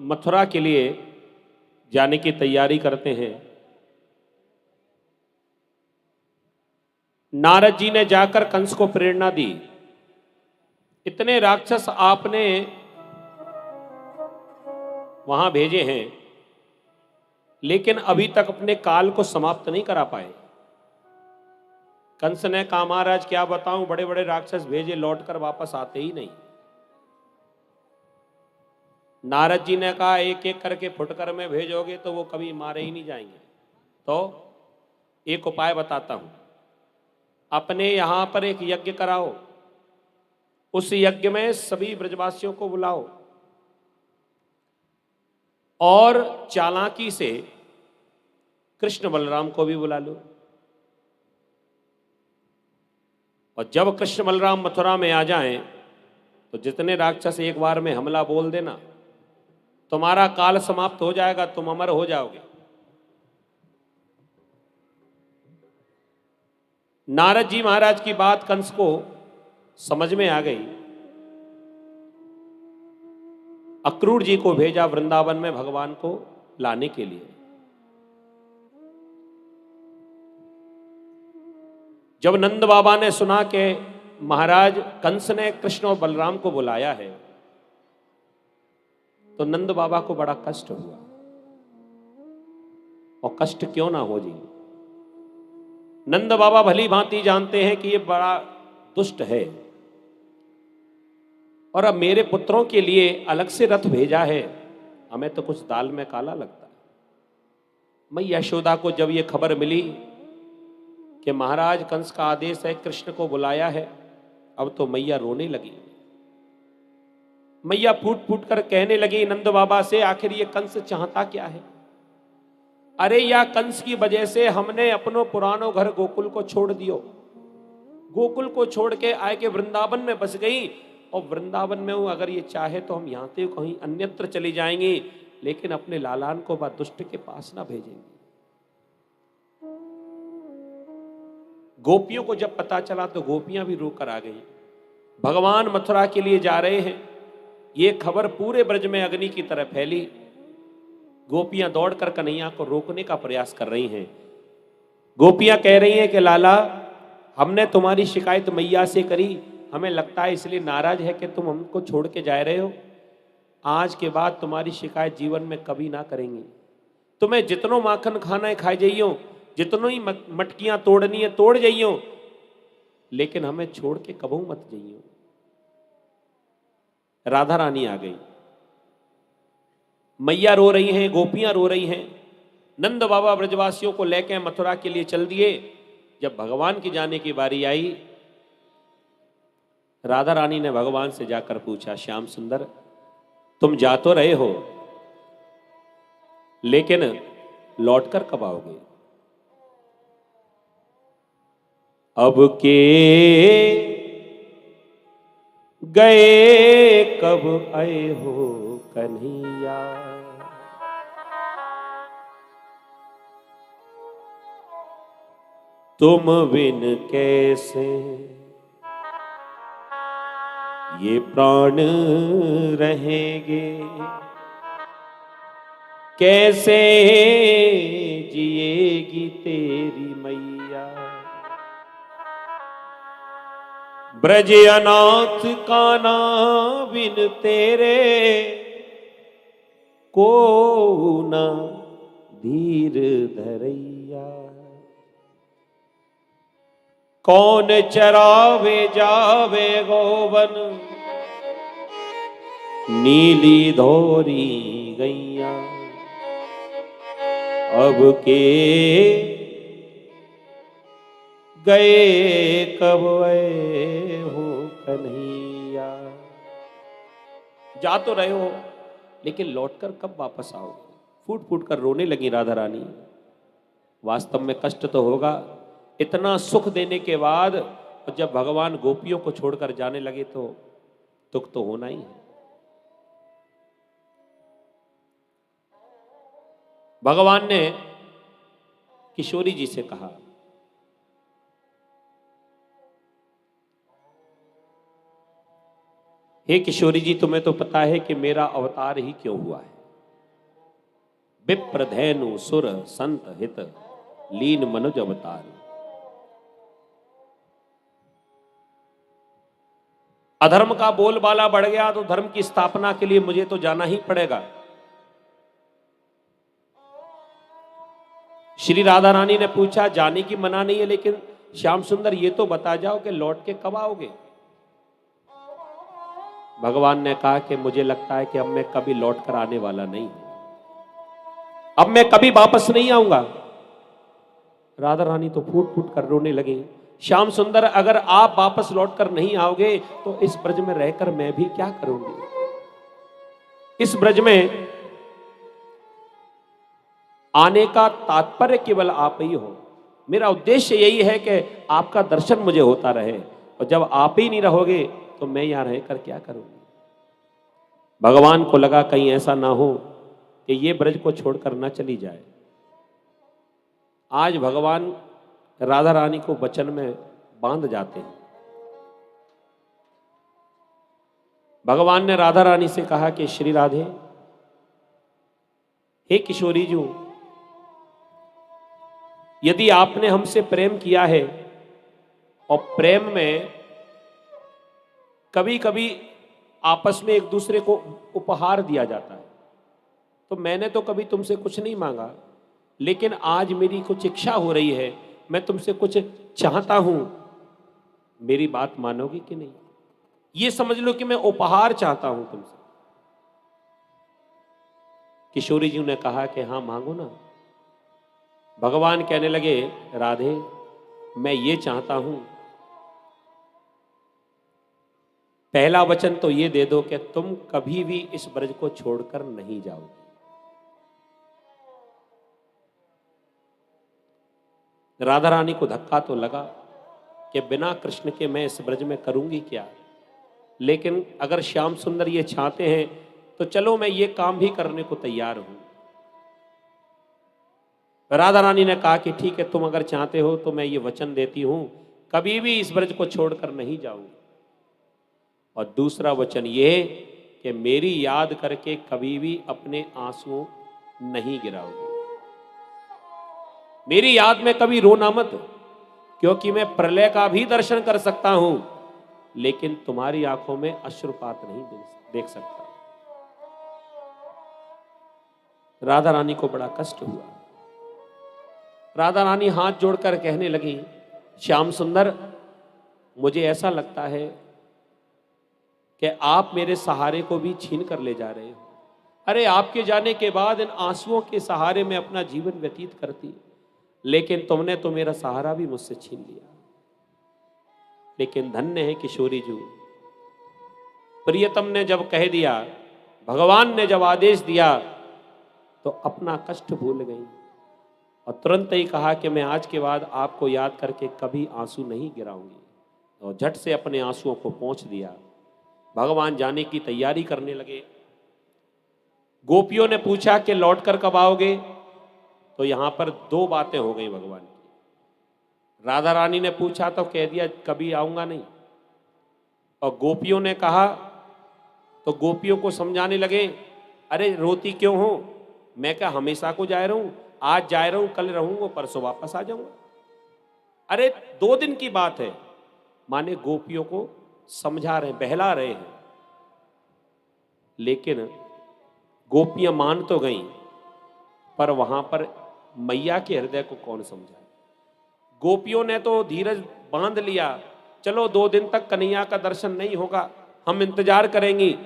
मथुरा के लिए जाने की तैयारी करते हैं। नारद जी ने जाकर कंस को प्रेरणा दी, इतने राक्षस आपने वहां भेजे हैं, लेकिन अभी तक अपने काल को समाप्त नहीं करा पाए। कंस ने कहा, महाराज क्या बताऊं, बड़े बड़े राक्षस भेजे, लौटकर वापस आते ही नहीं। नारद जी ने कहा, एक एक करके फुटकर में भेजोगे तो वो कभी मारे ही नहीं जाएंगे। तो एक उपाय बताता हूं, अपने यहां पर एक यज्ञ कराओ, उस यज्ञ में सभी ब्रजवासियों को बुलाओ और चालाकी से कृष्ण बलराम को भी बुला लो। और जब कृष्ण बलराम मथुरा में आ जाएं तो जितने राक्षस एक बार में हमला बोल देना, तुम्हारा काल समाप्त हो जाएगा, तुम अमर हो जाओगे। नारद जी महाराज की बात कंस को समझ में आ गई। अक्रूर जी को भेजा वृंदावन में भगवान को लाने के लिए। जब नंद बाबा ने सुना कि महाराज कंस ने कृष्ण और बलराम को बुलाया है, तो नंद बाबा को बड़ा कष्ट हुआ। और कष्ट क्यों ना हो जी, नंद बाबा भली भांति जानते हैं कि ये बड़ा दुष्ट है और अब मेरे पुत्रों के लिए अलग से रथ भेजा है, हमें तो कुछ दाल में काला लगता है। मैया यशोदा को जब ये खबर मिली कि महाराज कंस का आदेश है, कृष्ण को बुलाया है, अब तो मैया रोने लगी। मैया फूट फूट कर कहने लगी नंद बाबा से, आखिर ये कंस चाहता क्या है? अरे या कंस की वजह से हमने अपनो पुरानो घर गोकुल को छोड़ दियो, गोकुल को छोड़ के आए के वृंदावन में बस गई। और वृंदावन में हूं, अगर ये चाहे तो हम यहां से कहीं अन्यत्र चली जाएंगी, लेकिन अपने लालान को बात दुष्ट के पास ना भेजेंगे। गोपियों को जब पता चला तो गोपियां भी रोकर आ गई। भगवान मथुरा के लिए जा रहे हैं, ये खबर पूरे ब्रज में अग्नि की तरह फैली। गोपियां दौड़कर कन्हैया को रोकने का प्रयास कर रही हैं। गोपियां कह रही हैं कि लाला, हमने तुम्हारी शिकायत मैया से करी, हमें लगता है इसलिए नाराज है कि तुम हमको छोड़ के जा रहे हो। आज के बाद तुम्हारी शिकायत जीवन में कभी ना करेंगे। तुम्हें जितनो माखन खाना है खाई जाइयो, जितनो ही मटकियां तोड़नी है तोड़ जाइयो, लेकिन हमें छोड़ के कबू मत जाइयो। राधा रानी आ गई, मैया रो रही हैं, गोपियां रो रही हैं। नंद बाबा ब्रजवासियों को लेकर मथुरा के लिए चल दिए। जब भगवान की जाने की बारी आई, राधा रानी ने भगवान से जाकर पूछा, श्याम सुंदर तुम जा तो रहे हो, लेकिन लौटकर कब आओगे? अब के गए कब आए हो कन्हैया, तुम बिन कैसे ये प्राण रहेंगे, कैसे जिएगी तेरी मैया। ब्रज अनाथ काना बिन तेरे, को न धीर धरैया। कौन चरावे जावे गोवन, नीली धोरी गैया। अब के गए कब आए हो कन्हैया। जा तो रहे हो, लेकिन लौटकर कब वापस आओगे? फूट फूट कर रोने लगी राधा रानी। वास्तव में कष्ट तो होगा, इतना सुख देने के बाद और जब भगवान गोपियों को छोड़कर जाने लगे तो दुख तो होना ही है। भगवान ने किशोरी जी से कहा, हे किशोरी जी, तुम्हें तो पता है कि मेरा अवतार ही क्यों हुआ है। विप्र धैनु सुर संत हित लीन मनुज अवतार। अधर्म का बोलबाला बढ़ गया तो धर्म की स्थापना के लिए मुझे तो जाना ही पड़ेगा। श्री राधा रानी ने पूछा, जाने की मना नहीं है, लेकिन श्याम सुंदर ये तो बता जाओ कि लौट के कब आओगे। भगवान ने कहा कि मुझे लगता है कि अब मैं कभी लौट कर आने वाला नहीं हूं, अब मैं कभी वापस नहीं आऊंगा। राधा रानी तो फूट फूट कर रोने लगी। श्याम सुंदर, अगर आप वापस लौट कर नहीं आओगे तो इस ब्रज में रहकर मैं भी क्या करूंगी। इस ब्रज में आने का तात्पर्य केवल आप ही हो। मेरा उद्देश्य यही है कि आपका दर्शन मुझे होता रहे, और जब आप ही नहीं रहोगे तो मैं यहां रहकर क्या करूंगी। भगवान को लगा कहीं ऐसा ना हो कि ये ब्रज को छोड़कर ना चली जाए। आज भगवान राधा रानी को वचन में बांध जाते हैं। भगवान ने राधा रानी से कहा कि श्री राधे, हे किशोरी जी, यदि आपने हमसे प्रेम किया है और प्रेम में कभी कभी आपस में एक दूसरे को उपहार दिया जाता है, तो मैंने तो कभी तुमसे कुछ नहीं मांगा, लेकिन आज मेरी कुछ इच्छा हो रही है, मैं तुमसे कुछ चाहता हूं, मेरी बात मानोगी कि नहीं। ये समझ लो कि मैं उपहार चाहता हूं तुमसे। किशोरी जी ने कहा कि हां मांगो ना। भगवान कहने लगे, राधे मैं ये चाहता हूं, पहला वचन तो ये दे दो कि तुम कभी भी इस ब्रज को छोड़कर नहीं जाओगे। राधा रानी को धक्का तो लगा कि बिना कृष्ण के मैं इस ब्रज में करूंगी क्या, लेकिन अगर श्याम सुंदर ये चाहते हैं तो चलो मैं ये काम भी करने को तैयार हूं। राधा रानी ने कहा कि ठीक है, तुम अगर चाहते हो तो मैं ये वचन देती हूं, कभी भी इस ब्रज को छोड़कर नहीं जाऊंगी। और दूसरा वचन ये कि मेरी याद करके कभी भी अपने आंसू नहीं गिराओगे। मेरी याद में कभी रोना मत, क्योंकि मैं प्रलय का भी दर्शन कर सकता हूं, लेकिन तुम्हारी आंखों में अश्रुपात नहीं देख सकता। राधा रानी को बड़ा कष्ट हुआ। राधा रानी हाथ जोड़कर कहने लगी, श्याम सुंदर, मुझे ऐसा लगता है कि आप मेरे सहारे को भी छीन कर ले जा रहे हो। अरे आपके जाने के बाद इन आंसुओं के सहारे में अपना जीवन व्यतीत करती, लेकिन तुमने तो मेरा सहारा भी मुझसे छीन लिया। लेकिन धन्य है किशोरी जी, प्रियतम ने जब कह दिया, भगवान ने जब आदेश दिया, तो अपना कष्ट भूल गई और तुरंत ही कहा कि मैं आज के बाद आपको याद करके कभी आंसू नहीं गिराऊंगी। और झट से अपने आंसुओं को पोंछ दिया। भगवान जाने की तैयारी करने लगे। गोपियों ने पूछा कि लौट कर कब आओगे, तो यहां पर दो बातें हो गई भगवान की। राधा रानी ने पूछा तो कह दिया कभी आऊंगा नहीं, और गोपियों ने कहा तो गोपियों को समझाने लगे, अरे रोती क्यों हो, मैं क्या हमेशा को जा रहा हूं, आज जा रहा हूं, कल रहूंगा, परसों वापस आ जाऊंगा। अरे 2 दिन की बात है। माने गोपियों को समझा रहे, बहला रहे हैं। लेकिन गोपियां मान तो गईं, पर वहां पर मैया के हृदय को कौन समझाए। गोपियों ने तो धीरज बांध लिया, चलो 2 दिन तक कन्हैया का दर्शन नहीं होगा, हम इंतजार करेंगी।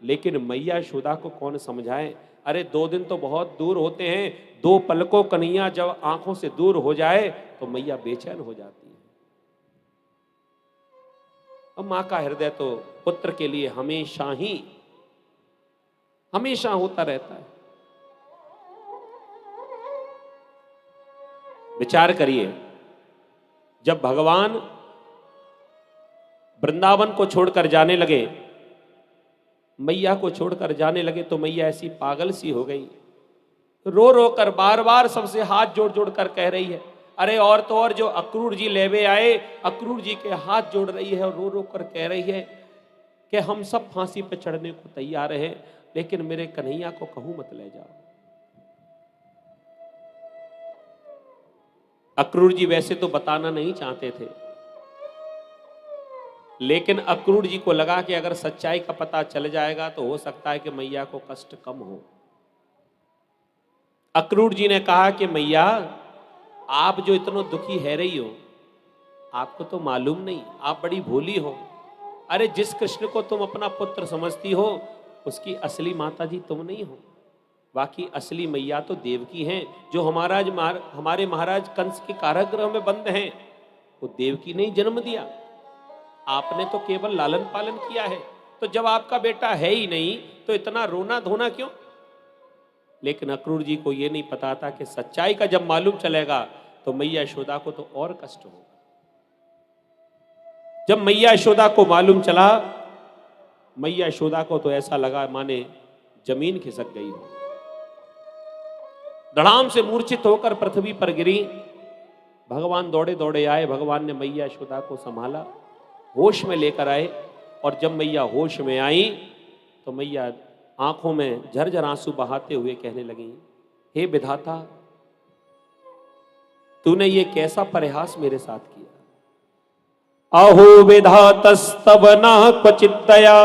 लेकिन मैया यशोदा को कौन समझाए। अरे 2 दिन तो बहुत दूर होते हैं, 2 पलकों कन्हैया जब आंखों से दूर हो जाए तो मैया बेचैन हो जाती है। और मां का हृदय तो पुत्र के लिए हमेशा होता रहता है। विचार करिए, जब भगवान वृंदावन को छोड़कर जाने लगे, मैया को छोड़कर जाने लगे, तो मैया ऐसी पागल सी हो गई, रो रो कर बार बार सबसे हाथ जोड़ जोड़ कर कह रही है। अरे और तो और जो अक्रूर जी लेवे आए, अक्रूर जी के हाथ जोड़ रही है और रो रो कर कह रही है कि हम सब फांसी पर चढ़ने को तैयार हैं, लेकिन मेरे कन्हैया को कहूं मत ले जाओ। अक्रूर जी वैसे तो बताना नहीं चाहते थे, लेकिन अक्रूर जी को लगा कि अगर सच्चाई का पता चल जाएगा तो हो सकता है कि मैया को कष्ट कम हो। अक्रूर जी ने कहा कि मैया, आप जो इतना दुखी है रही हो, आपको तो मालूम नहीं, आप बड़ी भोली हो। अरे जिस कृष्ण को तुम अपना पुत्र समझती हो, उसकी असली माता जी तुम नहीं हो। बाकी असली मैया तो देवकी हैं, जो हमारे महाराज कंस के कारागृह में बंद हैं। वो देवकी ने ही जन्म दिया, आपने तो केवल लालन पालन किया है। तो जब आपका बेटा है ही नहीं तो इतना रोना धोना क्यों? लेकिन अक्रूर जी को यह नहीं पता था कि सच्चाई का जब मालूम चलेगा तो मैया यशोदा को तो और कष्ट होगा। जब मैया यशोदा को मालूम चला, मैया यशोदा को तो ऐसा लगा माने जमीन खिसक गई हो। धड़ाम से मूर्छित होकर पृथ्वी पर गिरी। भगवान दौड़े दौड़े आए, भगवान ने मैया यशोदा को संभाला, होश में लेकर आए। और जब मैया होश में आई तो मैया आंखों में झरझर आंसू बहाते हुए कहने लगी, हे विधाता, तूने ये कैसा परिहास मेरे साथ किया। अहो विधातस्तव न क्वचित दया,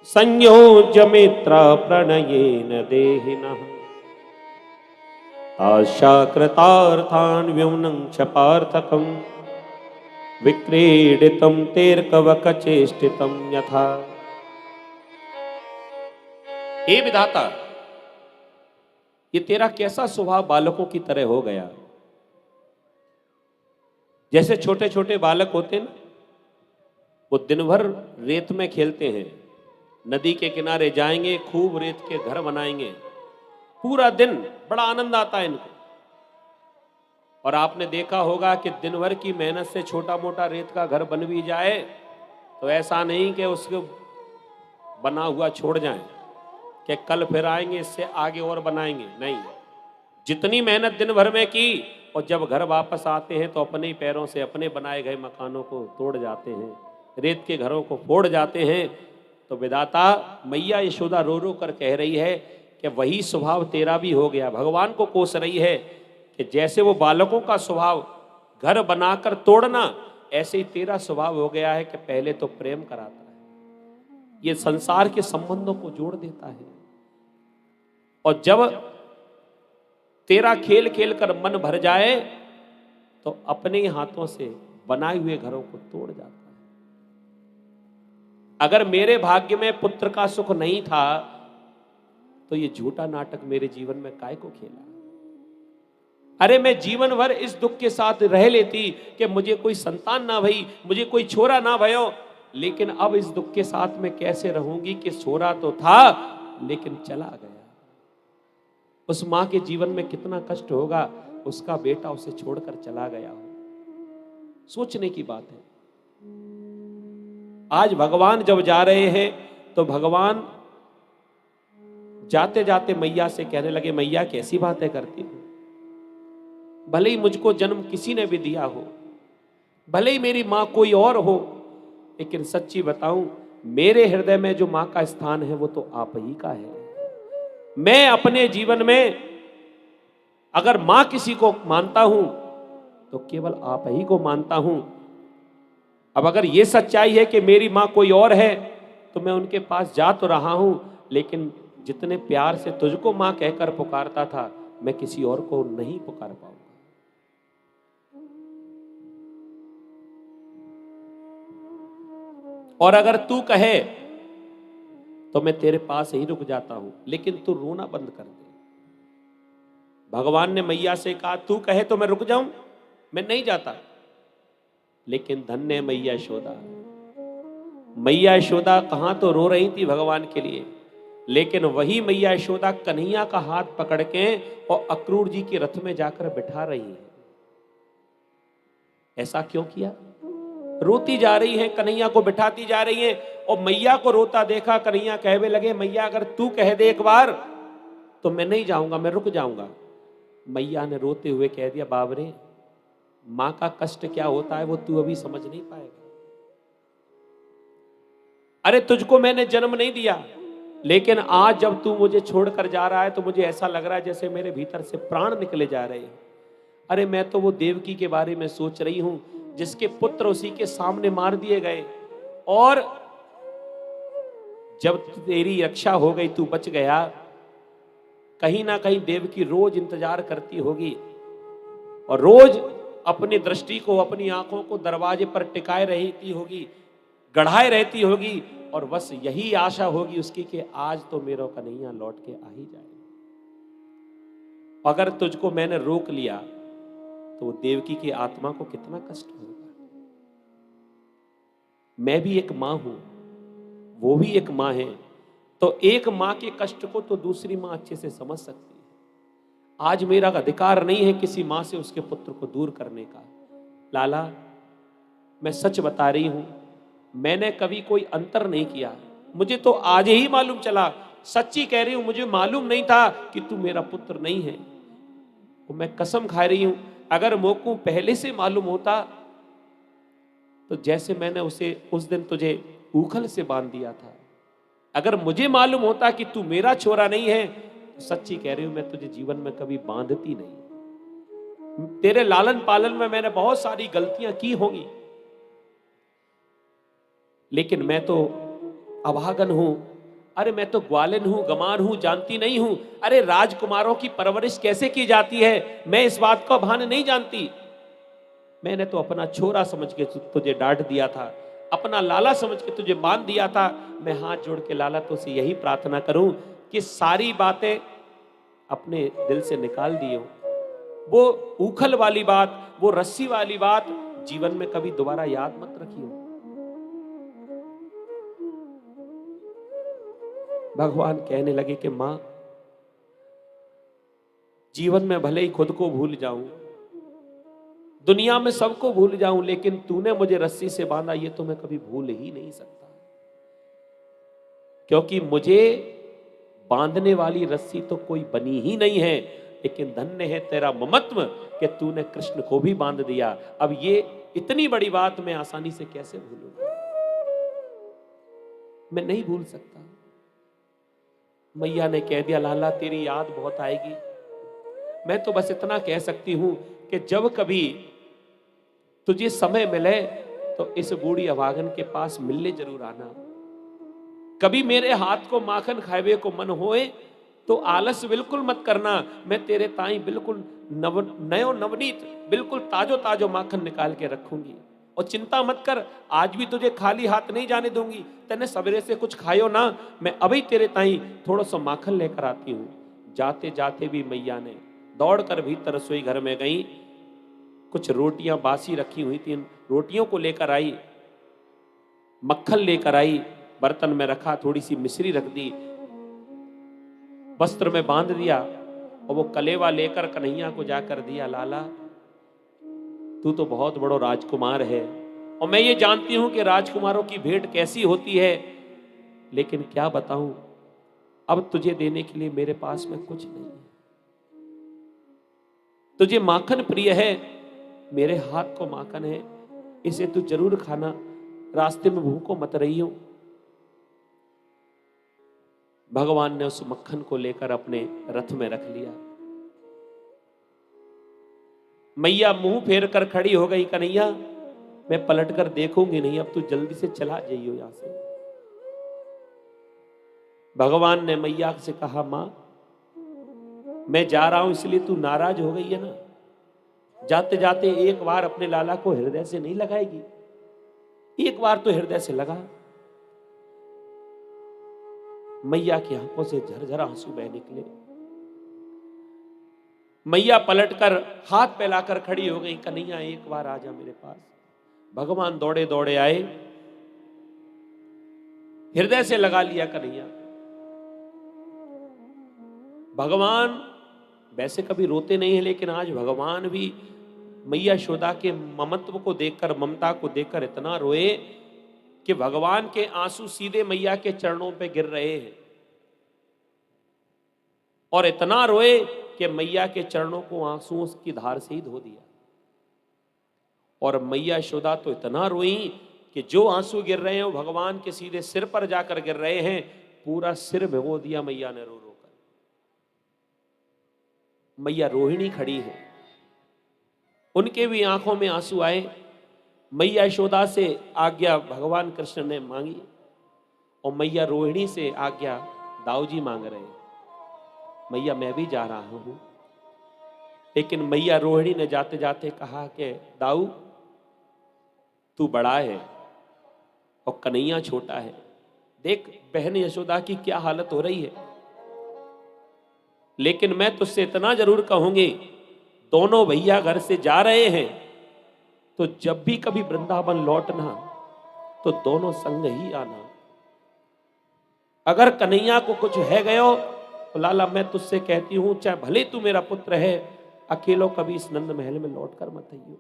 संयोज्य मित्र प्रणयेन देहिनः, आशाकृतार्थान् व्युनं च पार्थकं, विक्रीडितं तेर्कवकचेष्टितं यथा। हे विधाता, ये तेरा कैसा स्वभाव बालकों की तरह हो गया। जैसे छोटे छोटे बालक होते ना, वो दिन भर रेत में खेलते हैं, नदी के किनारे जाएंगे, खूब रेत के घर बनाएंगे, पूरा दिन बड़ा आनंद आता है इनको। और आपने देखा होगा कि दिन भर की मेहनत से छोटा मोटा रेत का घर बन भी जाए तो ऐसा नहीं कि उसको बना हुआ छोड़ जाएं कि कल फिर आएंगे इससे आगे और बनाएंगे, नहीं। जितनी मेहनत दिन भर में की और जब घर वापस आते हैं तो अपने ही पैरों से अपने बनाए गए मकानों को तोड़ जाते हैं, रेत के घरों को फोड़ जाते हैं। तो विधाता, मैया यशोदा रो रो कर कह रही है कि वही स्वभाव तेरा भी हो गया। भगवान को कोस रही है कि जैसे वो बालकों का स्वभाव घर बनाकर तोड़ना, ऐसे ही तेरा स्वभाव हो गया है कि पहले तो प्रेम कराता है, ये संसार के संबंधों को जोड़ देता है, और जब तेरा खेल खेल कर मन भर जाए तो अपने ही हाथों से बनाए हुए घरों को तोड़ जाता है। अगर मेरे भाग्य में पुत्र का सुख नहीं था तो ये झूठा नाटक मेरे जीवन में काय को खेला। अरे मैं जीवन भर इस दुख के साथ रह लेती कि मुझे कोई संतान ना भई, मुझे कोई छोरा ना भयो, लेकिन अब इस दुख के साथ में कैसे रहूंगी कि छोरा तो था लेकिन चला गया। उस मां के जीवन में कितना कष्ट होगा, उसका बेटा उसे छोड़कर चला गया हो। सोचने की बात है। आज भगवान जब जा रहे हैं तो भगवान जाते जाते मैया से कहने लगे, मैया कैसी बातें करती हो, भले ही मुझको जन्म किसी ने भी दिया हो, भले ही मेरी मां कोई और हो, लेकिन सच्ची बताऊं, मेरे हृदय में जो मां का स्थान है वो तो आप ही का है। मैं अपने जीवन में अगर मां किसी को मानता हूं तो केवल आप ही को मानता हूं। अब अगर ये सच्चाई है कि मेरी मां कोई और है तो मैं उनके पास जा तो रहा हूं, लेकिन जितने प्यार से तुझको मां कहकर पुकारता था, मैं किसी और को नहीं पुकार पाऊंगा। और अगर तू कहे तो मैं तेरे पास ही रुक जाता हूं, लेकिन तू रोना बंद कर दे। भगवान ने मैया से कहा, तू कहे तो मैं रुक जाऊं, मैं नहीं जाता। लेकिन धन्य मैया यशोदा, मैया यशोदा कहां तो रो रही थी भगवान के लिए, लेकिन वही मैया यशोदा कन्हैया का हाथ पकड़ के और अक्रूर जी के रथ में जाकर बिठा रही है। ऐसा क्यों किया? रोती जा रही है, कन्हैया को बिठाती जा रही है, और मैया को रोता देखा कन्हैया कहने लगे, मैया अगर तू कह दे एक बार तो मैं नहीं जाऊंगा, मैं रुक जाऊंगा। मैया ने रोते हुए कह दिया, बाबरे, मां का कष्ट क्या होता है वो तू अभी समझ नहीं पाएगा। अरे तुझको मैंने जन्म नहीं दिया, लेकिन आज जब तू मुझे छोड़कर जा रहा है तो मुझे ऐसा लग रहा है जैसे मेरे भीतर से प्राण निकले जा रहे हैं। अरे मैं तो वो देवकी के बारे में सोच रही हूं जिसके पुत्र उसी के सामने मार दिए गए, और जब तेरी रक्षा हो गई, तू बच गया, कहीं ना कहीं देवकी रोज इंतजार करती होगी और रोज अपनी दृष्टि को, अपनी आंखों को दरवाजे पर टिकाए रहती होगी, गढ़ाए रहती होगी, और बस यही आशा होगी उसकी कि आज तो मेरा कन्हैया लौट के आ ही जाए। अगर तुझको मैंने रोक लिया तो वो देवकी की आत्मा को कितना कष्ट होगा। मैं भी एक मां हूं, वो भी एक मां है, तो एक मां के कष्ट को तो दूसरी मां अच्छे से समझ सकती है। आज मेरा अधिकार नहीं है किसी मां से उसके पुत्र को दूर करने का। लाला, मैं सच बता रही हूं, मैंने कभी कोई अंतर नहीं किया। मुझे तो आज ही मालूम चला, सच्ची कह रही हूं, मुझे मालूम नहीं था कि तू मेरा पुत्र नहीं है। तो मैं कसम खा रही हूं, अगर मोको पहले से मालूम होता तो जैसे मैंने उसे उस दिन तुझे ऊखल से बांध दिया था, अगर मुझे मालूम होता कि तू मेरा छोरा नहीं है, तो सच्ची कह रही हूं, मैं तुझे जीवन में कभी बांधती नहीं। तेरे लालन पालन में मैंने बहुत सारी गलतियां की होंगी, लेकिन मैं तो अभागन हूं। अरे मैं तो ग्वालिन हूं, गमार हूं, जानती नहीं हूं। अरे राजकुमारों की परवरिश कैसे की जाती है, मैं इस बात का भान नहीं जानती। मैंने तो अपना छोरा समझ के तुझे डांट दिया था, अपना लाला समझ के तुझे मान दिया था। मैं हाथ जोड़ के लाला तुझसे यही प्रार्थना करूं कि सारी बातें अपने दिल से निकाल दियो। वो उखल वाली बात, वो रस्सी वाली बात जीवन में कभी दोबारा याद मत रखियो। भगवान कहने लगे कि मां, जीवन में भले ही खुद को भूल जाऊं, दुनिया में सबको भूल जाऊं, लेकिन तूने मुझे रस्सी से बांधा, ये तो मैं कभी भूल ही नहीं सकता। क्योंकि मुझे बांधने वाली रस्सी तो कोई बनी ही नहीं है, लेकिन धन्य है तेरा ममत्व कि तूने कृष्ण को भी बांध दिया। अब ये इतनी बड़ी बात मैं आसानी से कैसे भूलूंगा, मैं नहीं भूल सकता। मैया ने कह दिया, लाला तेरी याद बहुत आएगी। मैं तो बस इतना कह सकती हूं कि जब कभी तुझे समय मिले तो इस बूढ़ी अभागन के पास मिलने जरूर आना। कभी मेरे हाथ को माखन खावे को मन होए तो आलस बिल्कुल मत करना, मैं तेरे ताई बिल्कुल नयो नवनीत, बिल्कुल ताजो ताजो माखन निकाल के रखूंगी। और चिंता मत कर, आज भी तुझे खाली हाथ नहीं जाने दूंगी। तेने सवेरे से कुछ खायो ना, मैं अभी तेरे ताई थोड़ा सा माखन लेकर आती हूं। जाते जाते भी मैया ने दौड़कर भीतर रसोई घर में गई, कुछ रोटियां बासी रखी हुई थी, रोटियों को लेकर आई, मक्खन लेकर आई, बर्तन में रखा, थोड़ी सी मिश्री रख दी, वस्त्र में बांध दिया, और वो कलेवा लेकर कन्हैया को जाकर दिया। लाला, तू तो बहुत बड़ो राजकुमार है, और मैं ये जानती हूं कि राजकुमारों की भेंट कैसी होती है, लेकिन क्या बताऊं, अब तुझे देने के लिए मेरे पास में कुछ नहीं है। तुझे माखन प्रिय है, मेरे हाथ को माखन है, इसे तू जरूर खाना, रास्ते में भूखो मत रही हो। भगवान ने उस मक्खन को लेकर अपने रथ में रख लिया। मैया मुंह फेर कर खड़ी हो गई, कन्हैया मैं पलटकर देखूंगी नहीं, अब तू जल्दी से चला जाइयो यहां से। भगवान ने मैया से कहा, मां मैं जा रहा हूं, इसलिए तू नाराज हो गई है ना? जाते जाते एक बार अपने लाला को हृदय से नहीं लगाएगी? एक बार तो हृदय से लगा। मैया की आंखों से झरझर आंसू बह निकले। मैया पलटकर हाथ फैलाकर खड़ी हो गई, कन्हैया एक बार आ जा मेरे पास। भगवान दौड़े दौड़े आए, हृदय से लगा लिया कन्हैया। भगवान वैसे कभी रोते नहीं है, लेकिन आज भगवान भी मैया यशोदा के ममत्व को देखकर, ममता को देखकर इतना रोए कि भगवान के आंसू सीधे मैया के चरणों पे गिर रहे हैं, और इतना रोए कि मैया के चरणों को आंसुओं की धार से ही धो दिया। और मैया यशोदा तो इतना रोई कि जो आंसू गिर रहे हैं वो भगवान के सीधे सिर पर जाकर गिर रहे हैं। पूरा सिर भिगो दिया मैया ने रो रो कर। मैया रोहिणी खड़ी है, उनके भी आंखों में आंसू आए। मैया यशोदा से आज्ञा भगवान कृष्ण ने मांगी और मैया रोहिणी से आज्ञा दाऊ जी मांग रहे हैं, मैया मैं भी जा रहा हूं। लेकिन मैया रोहिणी ने जाते जाते कहा कि दाऊ तू बड़ा है और कन्हैया छोटा है, देख बहन यशोदा की क्या हालत हो रही है। लेकिन मैं तुझसे इतना जरूर कहूंगी, दोनों भैया घर से जा रहे हैं तो जब भी कभी वृंदावन लौटना तो दोनों संग ही आना। अगर कन्हैया को कुछ है गयो तो लाला मैं तुझसे कहती हूं, चाहे भले तू मेरा पुत्र है, अकेलो कभी इस नंद महल में लौट कर मत आइयो।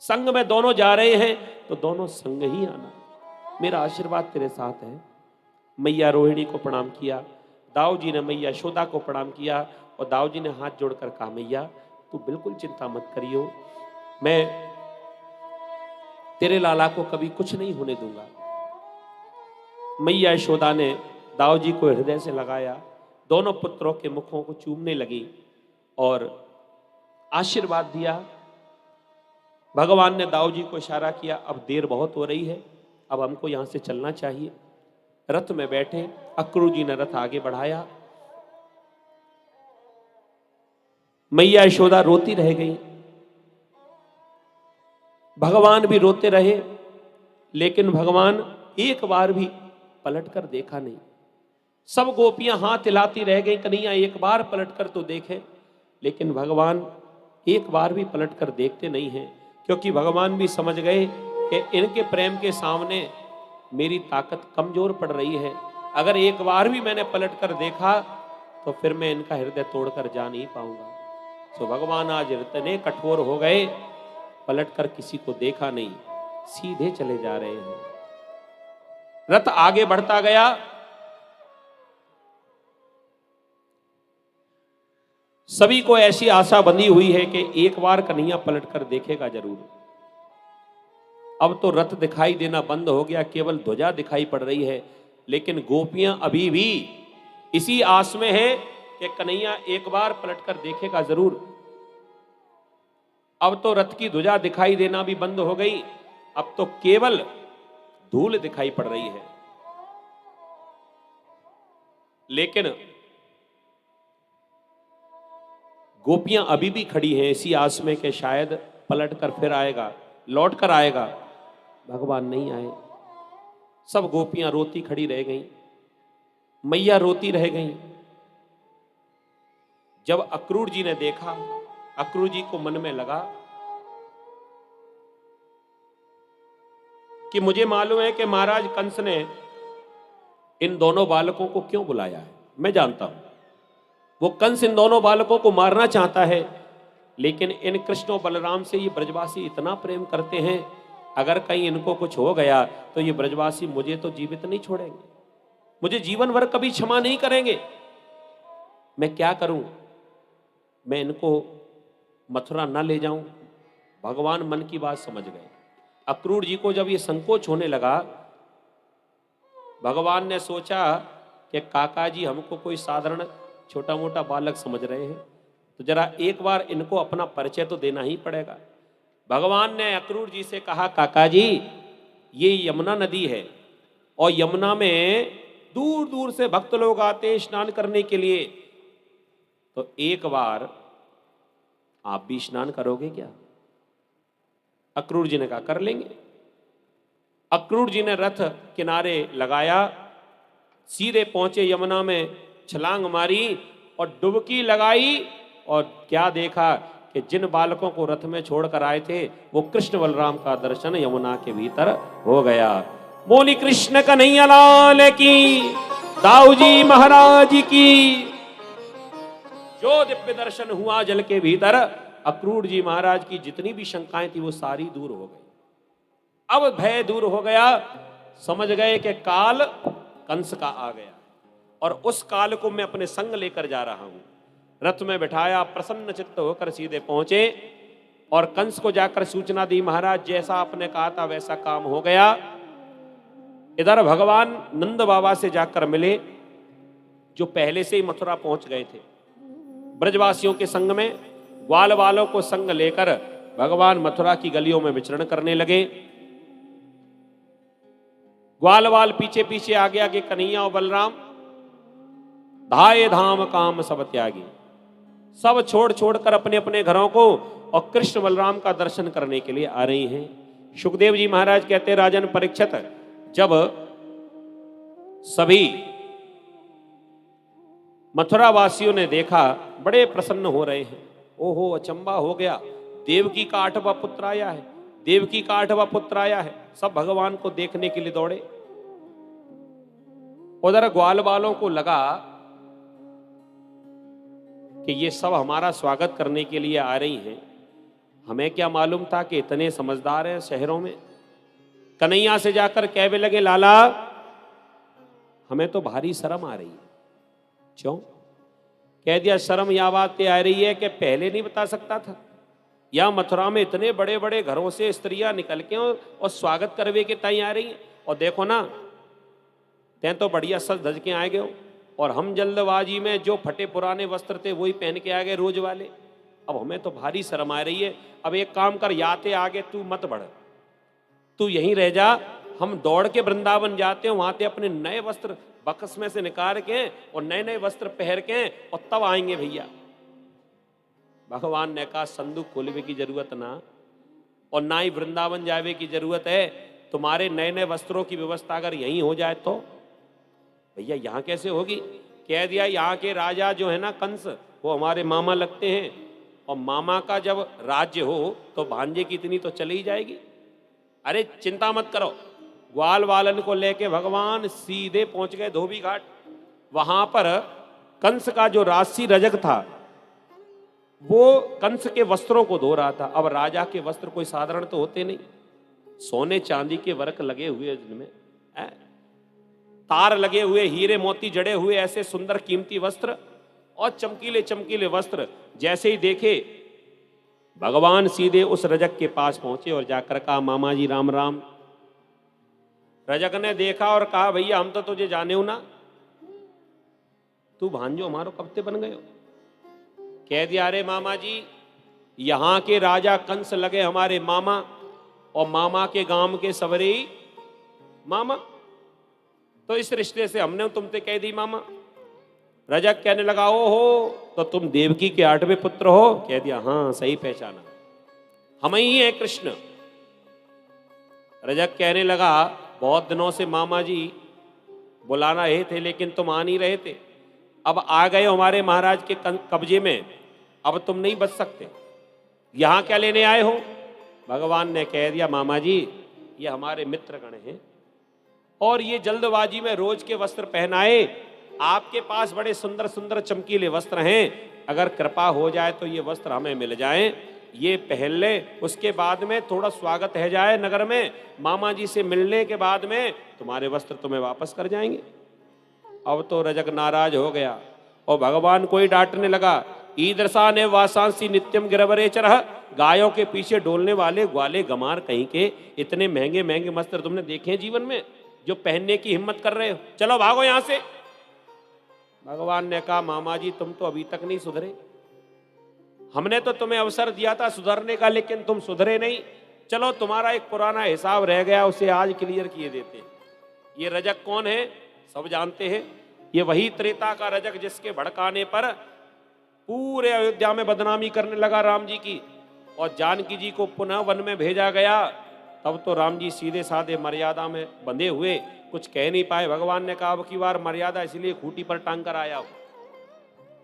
संग में दोनों जा रहे हैं तो दोनों संग ही आना, मेरा आशीर्वाद तेरे साथ है। मैया रोहिणी को प्रणाम किया, दाऊ जी ने मैया यशोदा को प्रणाम किया और दाऊ जी ने हाथ जोड़कर कहा, मैया तू बिल्कुल चिंता मत करियो, मैं तेरे लाला को कभी कुछ नहीं होने दूंगा। मैया यशोदा ने दाऊ जी को हृदय से लगाया, दोनों पुत्रों के मुखों को चूमने लगी और आशीर्वाद दिया। भगवान ने दाऊ जी को इशारा किया, अब देर बहुत हो रही है, अब हमको यहां से चलना चाहिए। रथ में बैठे, अक्रूर जी ने रथ आगे बढ़ाया। मैया यशोदा रोती रह गई, भगवान भी रोते रहे, लेकिन भगवान एक बार भी पलटकर देखा नहीं। सब गोपियां हाथ हिलाती रह गई, कन्हैया एक बार पलटकर तो देखे, लेकिन भगवान एक बार भी पलटकर देखते नहीं हैं, क्योंकि भगवान भी समझ गए कि इनके प्रेम के सामने मेरी ताकत कमजोर पड़ रही है। अगर एक बार भी मैंने पलटकर देखा तो फिर मैं इनका हृदय तोड़कर जा नहीं पाऊंगा। तो भगवान आज इतने कठोर हो गए, पलटकर किसी को देखा नहीं, सीधे चले जा रहे हैं। रथ आगे बढ़ता गया, सभी को ऐसी आशा बंधी हुई है कि एक बार कन्हैया पलटकर देखेगा जरूर। अब तो रथ दिखाई देना बंद हो गया, केवल ध्वजा दिखाई पड़ रही है, लेकिन गोपियां अभी भी इसी आस में है कि कन्हैया एक बार पलटकर देखेगा जरूर। अब तो रथ की ध्वजा दिखाई देना भी बंद हो गई, अब तो केवल धूल दिखाई पड़ रही है। लेकिन गोपियां अभी भी खड़ी हैं इसी आस में कि शायद पलटकर फिर आएगा, लौट कर आएगा। भगवान नहीं आए, सब गोपियां रोती खड़ी रह गईं, मैया रोती रह गईं। जब अक्रूर जी ने देखा, अक्रूर जी को मन में लगा कि मुझे मालूम है कि महाराज कंस ने इन दोनों बालकों को क्यों बुलाया है। मैं जानता हूं वो कंस इन दोनों बालकों को मारना चाहता है, लेकिन इन कृष्ण और बलराम से ये ब्रजवासी इतना प्रेम करते हैं, अगर कहीं इनको कुछ हो गया तो ये ब्रजवासी मुझे तो जीवित नहीं छोड़ेंगे, मुझे जीवन भर कभी क्षमा नहीं करेंगे। मैं क्या करूं, मैं इनको मथुरा ना ले जाऊं। भगवान मन की बात समझ गए। अक्रूर जी को जब ये संकोच होने लगा, भगवान ने सोचा कि काका जी हमको कोई साधारण छोटा मोटा बालक समझ रहे हैं, तो जरा एक बार इनको अपना परिचय तो देना ही पड़ेगा। भगवान ने अक्रूर जी से कहा, काका जी ये यमुना नदी है और यमुना में दूर दूर से भक्त लोग आते हैं स्नान करने के लिए, तो एक बार आप भी स्नान करोगे क्या? अक्रूर जी ने कहा कर लेंगे। अक्रूर जी ने रथ किनारे लगाया, सीधे पहुंचे यमुना में, छलांग मारी और डुबकी लगाई, और क्या देखा कि जिन बालकों को रथ में छोड़कर आए थे वो कृष्ण बलराम का दर्शन यमुना के भीतर हो गया। बोली कृष्ण कन्हैया लाल की, दाऊ जी महाराज की। जो दिव्य दर्शन हुआ जल के भीतर, अक्रूर जी महाराज की जितनी भी शंकाएं थी वो सारी दूर हो गई। अब भय दूर हो गया, समझ गए कि काल कंस का आ गया और उस काल को मैं अपने संग लेकर जा रहा हूं। रथ में बिठाया, प्रसन्न चित्त होकर सीधे पहुंचे और कंस को जाकर सूचना दी, महाराज जैसा आपने कहा था वैसा काम हो गया। इधर भगवान नंद बाबा से जाकर मिले, जो पहले से ही मथुरा पहुंच गए थे। ब्रजवासियों के संग में ग्वाल वालों को संग लेकर भगवान मथुरा की गलियों में विचरण करने लगे। ग्वाल वाल पीछे पीछे आगे आगे कन्हैया और बलराम, धाये धाम काम सब त्यागी, सब छोड़ छोड़कर अपने अपने घरों को और कृष्ण बलराम का दर्शन करने के लिए आ रही हैं। सुखदेव जी महाराज कहते, राजन परीक्षित, जब सभी मथुरा वासियों ने देखा, बड़े प्रसन्न हो रहे हैं। ओहो, अचंबा हो गया, देवकी का 8वां पुत्र आया है, देवकी का 8वां पुत्र आया है। सब भगवान को देखने के लिए दौड़े। उधर ग्वाल वालों को लगा कि ये सब हमारा स्वागत करने के लिए आ रही हैं। हमें क्या मालूम था कि इतने समझदार हैं शहरों में। कन्हैया से जाकर कहने लगे, लाला हमें तो भारी शर्म आ रही है। क्यों? कह दिया, शर्म या बात आ रही है कि पहले नहीं बता सकता था। या मथुरा में इतने बड़े बड़े घरों से स्त्रियां निकल के और स्वागत करवे के ताई आ रही हैं, और देखो ना, तैं तो बढ़िया सज धज के आए गए हो, और हम जल्दबाजी में जो फटे पुराने वस्त्र थे वही पहन के आ गए रोज वाले। अब हमें तो भारी शर्म आ रही है। अब एक काम कर, याते आगे तू मत बढ़, तू यहीं रह जा। हम दौड़ के वृंदावन जाते हैं, वहां से अपने नए वस्त्र बक्स में से निकाल के और नए नए वस्त्र पहन के और तब आएंगे भैया। भगवान ने कहा, संदूक खोलने की जरूरत ना, और ना ही वृंदावन जावे की जरूरत है। तुम्हारे नए नए वस्त्रों की व्यवस्था अगर यहीं हो जाए तो। भैया यहां कैसे होगी? कह दिया, यहाँ के राजा जो है ना कंस, वो हमारे मामा लगते हैं, और मामा का जब राज्य हो तो भांजे की इतनी तो चली ही जाएगी। अरे चिंता मत करो। ग्वाल वालन को लेके भगवान सीधे पहुंच गए धोबी घाट। वहां पर कंस का जो राशि रजक था वो कंस के वस्त्रों को धो रहा था। अब राजा के वस्त्र कोई साधारण तो होते नहीं, सोने चांदी के वर्क लगे हुए, जिनमें तार लगे हुए, हीरे मोती जड़े हुए, ऐसे सुंदर कीमती वस्त्र और चमकीले चमकीले वस्त्र। जैसे ही देखे भगवान सीधे उस रजक के पास पहुंचे और जाकर कहा, मामा जी राम राम। रजक ने देखा और कहा, भैया हम तो तुझे जाने हो ना, तू भांजो हमारो कब से बन गए हो? कह दिया, अरे मामा जी, यहां के राजा कंस लगे हमारे मामा, और मामा के गांव के सवरे मामा, तो इस रिश्ते से हमने तुमसे कह दी मामा। रजक कहने लगा, ओ हो, तो तुम देवकी के 8वें पुत्र हो? कह दिया, हाँ सही पहचाना, हम ही हैं कृष्ण। रजक कहने लगा, बहुत दिनों से मामा जी बुलाना रहे थे लेकिन तुम आ नहीं रहे थे, अब आ गए हमारे महाराज के कब्जे में, अब तुम नहीं बच सकते, यहां क्या लेने आए हो? भगवान ने कह दिया, मामा जी ये हमारे मित्रगण हैं, और ये जल्दबाजी में रोज के वस्त्र पहनाए। आपके पास बड़े सुंदर सुंदर चमकीले वस्त्र हैं, अगर कृपा हो जाए तो ये वस्त्र हमें मिल जाएं, ये पहन ले, उसके बाद में थोड़ा स्वागत है जाए नगर में, मामा जी से मिलने के बाद में तुम्हारे वस्त्र तुम्हें वापस कर जाएंगे। अब तो रजक नाराज हो गया और भगवान को ही डांटने लगा, ईदृशा ने वासांसी नित्यम गिरवरे चरह, गायों के पीछे डोलने वाले ग्वाले गमार कहीं के, इतने महंगे महंगे वस्त्र तुमने देखे हैं जीवन में जो पहनने की हिम्मत कर रहे हो? चलो भागो यहां से। भगवान ने कहा, मामा जी तुम तो अभी तक नहीं सुधरे, हमने तो तुम्हें अवसर दिया था सुधरने का, लेकिन तुम सुधरे नहीं। चलो तुम्हारा एक पुराना हिसाब रह गया, उसे आज क्लियर किए देते हैं। ये रजक कौन है? सब जानते हैं, ये वही त्रेता का रजक जिसके भड़काने पर पूरे अयोध्या में बदनामी करने लगा राम जी की, और जानकी जी को पुनः वन में भेजा गया। तब तो राम जी सीधे साधे मर्यादा में बंधे हुए कुछ कह नहीं पाए। भगवान ने कहा, अब की बार मर्यादा इसलिए खूंटी पर टांग कर आया हो,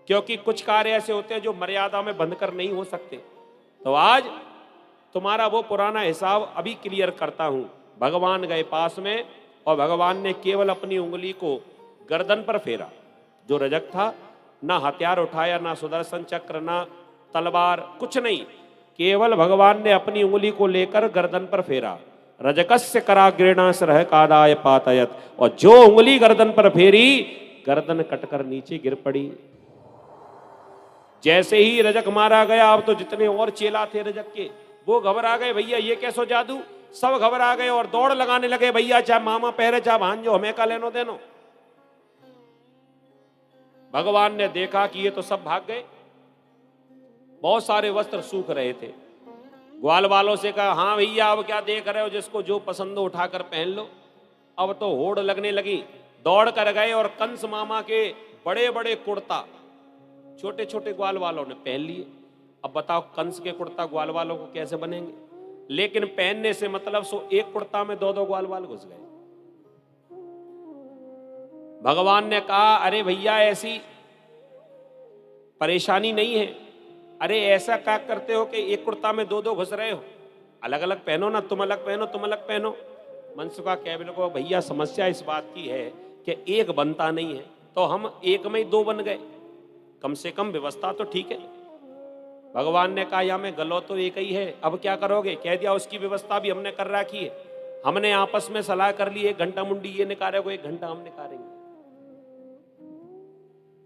क्योंकि कुछ कार्य ऐसे होते हैं जो मर्यादा में बंध कर नहीं हो सकते। तो आज तुम्हारा वो पुराना हिसाब अभी क्लियर करता हूं। भगवान गए पास में, और भगवान ने केवल अपनी उंगली को गर्दन पर फेरा। जो रजक था, ना हथियार उठाया, ना सुदर्शन चक्र, ना तलवार, कुछ नहीं, केवल भगवान ने अपनी उंगली को लेकर गर्दन पर फेरा। रजकस्य कराग्रेणास रह कादाय पातयत, और जो उंगली गर्दन पर फेरी, गर्दन कटकर नीचे गिर पड़ी। जैसे ही रजक मारा गया, अब तो जितने और चेला थे रजक के वो घबरा गए, भैया ये कैसो जादू, सब घबरा गए और दौड़ लगाने लगे, भैया चाहे मामा पहरे चाहे भांजो, हमें का लेनो देनो। भगवान ने देखा कि ये तो सब भाग गए, बहुत सारे वस्त्र सूख रहे थे, ग्वाल वालों से कहा, हाँ भैया अब क्या देख रहे हो, जिसको जो पसंद हो उठाकर पहन लो। अब तो होड़ लगने लगी, दौड़ कर गए और कंस मामा के बड़े बड़े कुर्ता छोटे छोटे ग्वाल वालों ने पहन लिए। अब बताओ कंस के कुर्ता ग्वाल वालों को कैसे बनेंगे, लेकिन पहनने से मतलब सो एक कुर्ता में दो दो ग्वाल वाल घुस गए। भगवान ने कहा, अरे भैया ऐसी परेशानी नहीं है, अरे ऐसा क्या करते हो कि एक कुर्ता में दो दो घुस रहे हो, अलग अलग पहनो ना, तुम अलग पहनो तुम अलग पहनो। मनसुखा कैबिल को, भैया समस्या इस बात की है कि एक बनता नहीं है, तो हम एक में ही दो बन गए, कम से कम व्यवस्था तो ठीक है। भगवान ने कहा, या में गलो तो एक ही है, अब क्या करोगे। कह दिया, उसकी व्यवस्था भी हमने कर रखी है, हमने आपस में सलाह कर ली, 1 घंटा मुंडी ये निकालेगो 1 घंटा हम निकालेंगे।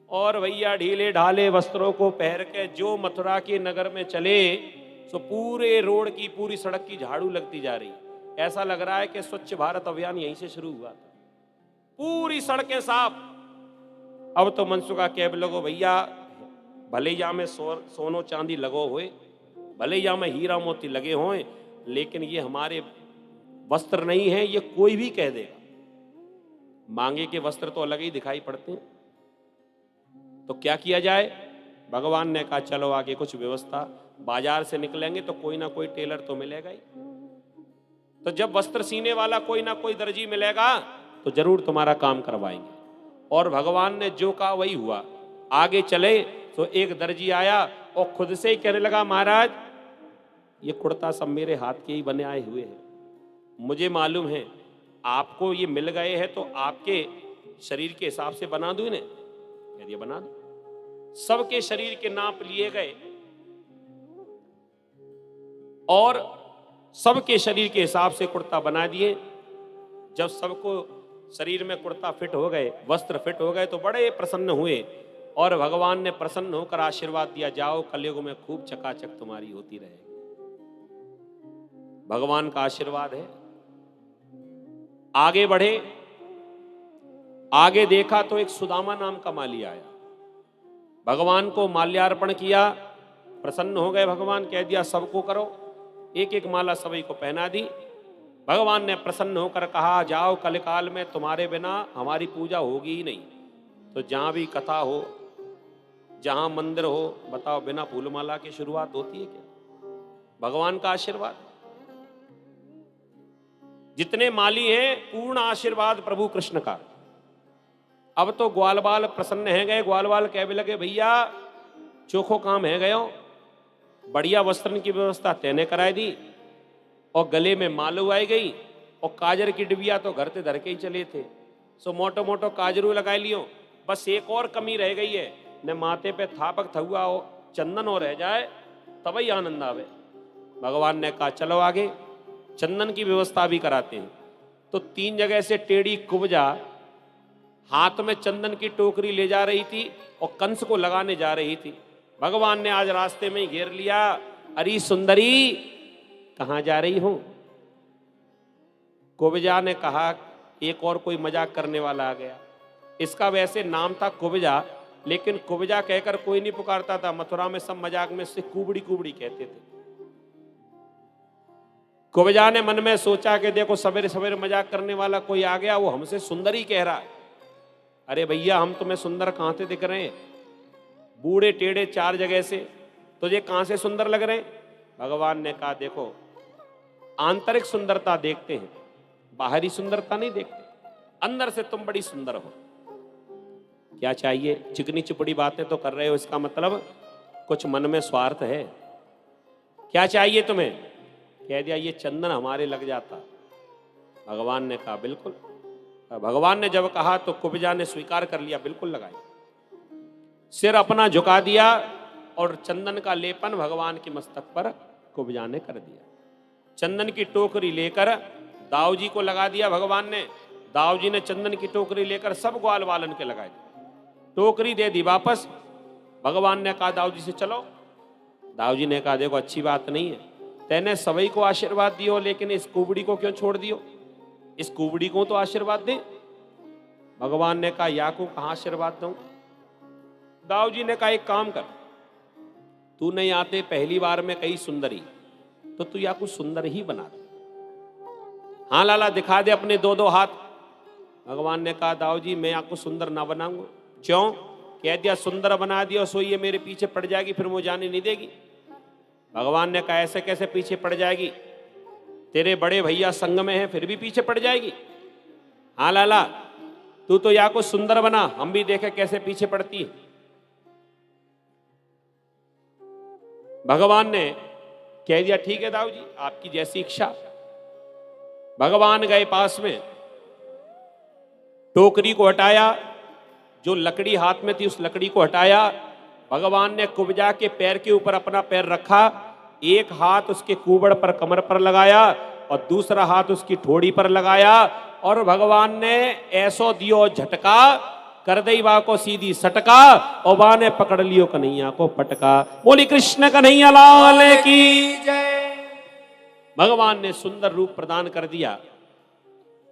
और भैया ढीले ढाले वस्त्रों को पहन के जो मथुरा के नगर में चले, सो पूरे रोड की पूरी सड़क की झाड़ू लगती जा रही। ऐसा लग रहा है कि स्वच्छ भारत अभियान यहीं से शुरू हुआ था, पूरी सड़कें साफ। अब तो मनसुखा कैब लगो, भैया भले या में सोनो चांदी लगो होए, भले या में हीरा मोती लगे होए, लेकिन ये हमारे वस्त्र नहीं है, ये कोई भी कह देगा। मांगे के वस्त्र तो अलग ही दिखाई पड़ते हैं, तो क्या किया जाए। भगवान ने कहा, चलो आगे कुछ व्यवस्था, बाजार से निकलेंगे तो कोई ना कोई टेलर तो मिलेगा ही, तो जब वस्त्र सीने वाला कोई ना कोई दर्जी मिलेगा तो जरूर तुम्हारा काम करवाएंगे। और भगवान ने जो कहा वही हुआ। आगे चले तो एक दर्जी आया और खुद से ही कहने लगा, महाराज ये कुर्ता सब मेरे हाथ के ही बने आए हुए हैं, मुझे मालूम है आपको ये मिल गए हैं, तो आपके शरीर के हिसाब से बना दूं इन्हें। कह दिया, बना दो। सबके शरीर के नाप लिए गए और सबके शरीर के हिसाब से कुर्ता बना दिए। जब सबको शरीर में कुर्ता फिट हो गए, वस्त्र फिट हो गए, तो बड़े प्रसन्न हुए और भगवान ने प्रसन्न होकर आशीर्वाद दिया, जाओ कलयुग में खूब चकाचक तुम्हारी होती रहेगी। भगवान का आशीर्वाद है। आगे बढ़े, आगे देखा तो एक सुदामा नाम का माली आया, भगवान को माल्यार्पण किया, प्रसन्न हो गए भगवान। कह दिया, सबको करो, एक एक माला सभी को पहना दी। भगवान ने प्रसन्न होकर कहा, जाओ कलिकाल में तुम्हारे बिना हमारी पूजा होगी ही नहीं, तो जहां भी कथा हो, जहां मंदिर हो, बताओ बिना फूलमाला की शुरुआत होती है क्या। भगवान का आशीर्वाद, जितने माली हैं पूर्ण आशीर्वाद प्रभु कृष्ण का। अब तो ग्वाल बाल प्रसन्न है गए, ग्वाल बाल कहने लगे, भैया चोखो काम है गयो, बढ़िया वस्त्र की व्यवस्था तैने कराई दी और गले में मालू आई गई और काजर की डिबिया तो घर से धर के ही चले थे, सो मोटो मोटो काजरू लगाई लियो। बस एक और कमी रह गई है, न माथे पे थापक थुआ हो चंदन हो रह जाए तब ही आनंद आवे। भगवान ने कहा, चलो आगे चंदन की व्यवस्था भी कराते हैं। तो 3 जगह से टेढ़ी कुब्जा हाथ में चंदन की टोकरी ले जा रही थी और कंस को लगाने जा रही थी। भगवान ने आज रास्ते में ही घेर लिया, अरे सुंदरी कहां जा रही हो। कुब्जा ने कहा, एक और कोई मजाक करने वाला आ गया। इसका वैसे नाम था कुब्जा, लेकिन कुब्जा कहकर कोई नहीं पुकारता था, मथुरा में सब मजाक में से कुबड़ी कुबड़ी कहते थे। कुब्जा ने मन में सोचा कि देखो सवेरे सवेरे मजाक करने वाला कोई आ गया, वो हमसे सुंदरी कह रहा है। अरे भैया हम तुम्हें सुंदर कहां से दिख रहे हैं, बूढ़े टेढ़े 4 जगह से, तुझे कहां से सुंदर लग रहे हैं। भगवान ने कहा, देखो आंतरिक सुंदरता देखते हैं, बाहरी सुंदरता नहीं देखते, अंदर से तुम बड़ी सुंदर हो। क्या चाहिए, चिकनी चुपड़ी बातें तो कर रहे हो, इसका मतलब कुछ मन में स्वार्थ है। क्या चाहिए तुम्हें। कह दिया, ये चंदन हमारे लग जाता। भगवान ने कहा, बिल्कुल। भगवान ने जब कहा तो कुब्जा ने स्वीकार कर लिया, बिल्कुल लगाई। सिर अपना झुका दिया और चंदन का लेपन भगवान के मस्तक पर कुब्जा ने कर दिया। चंदन की टोकरी लेकर दाऊ जी को लगा दिया भगवान ने। दाऊ जी ने चंदन की टोकरी लेकर सब ग्वाल वालन के लगा दी, टोकरी दे दी वापस। भगवान ने कहा, दाऊ जी से चलो। दाऊ जी ने कहा, देखो अच्छी बात नहीं है, तैने सभी को आशीर्वाद दियो, लेकिन इस कुबड़ी को क्यों छोड़ दियो, इस कुबड़ी को तो आशीर्वाद दे। भगवान ने कहा, या को कहां आशीर्वाद दूं। दाऊ जी ने कहा, एक काम कर, तू नहीं आते पहली बार में कही सुंदरी, तो तू या कुछ सुंदर ही बना दे। हाँ लाला दिखा दे अपने दो दो हाथ। भगवान ने कहा दाऊ जी मैं आपको सुंदर ना बनाऊंगा। क्यों? कह दिया सुंदर बना दिया सो ये मेरे पीछे पड़ जाएगी, फिर मुझे जाने नहीं देगी। भगवान ने कहा ऐसे कैसे पीछे पड़ जाएगी, तेरे बड़े भैया संग में है फिर भी पीछे पड़ जाएगी। हाँ लाला तू तो या को सुंदर बना, हम भी देखे कैसे पीछे पड़ती है। भगवान ने कह दिया ठीक है दाऊ जी आपकी जैसी इच्छा। भगवान गए पास में, टोकरी को हटाया, जो लकड़ी हाथ में थी उस लकड़ी को हटाया। भगवान ने कुब्जा के पैर के ऊपर अपना पैर रखा, एक हाथ उसके कुबड़ पर कमर पर लगाया और दूसरा हाथ उसकी ठोड़ी पर लगाया और भगवान ने ऐसो दियो झटका कर दई बा को सीधी सटका और बा ने पकड़ लियो कन्हैया को पटका। बोली कृष्ण कन्हैया लाल की जय। भगवान ने सुंदर रूप प्रदान कर दिया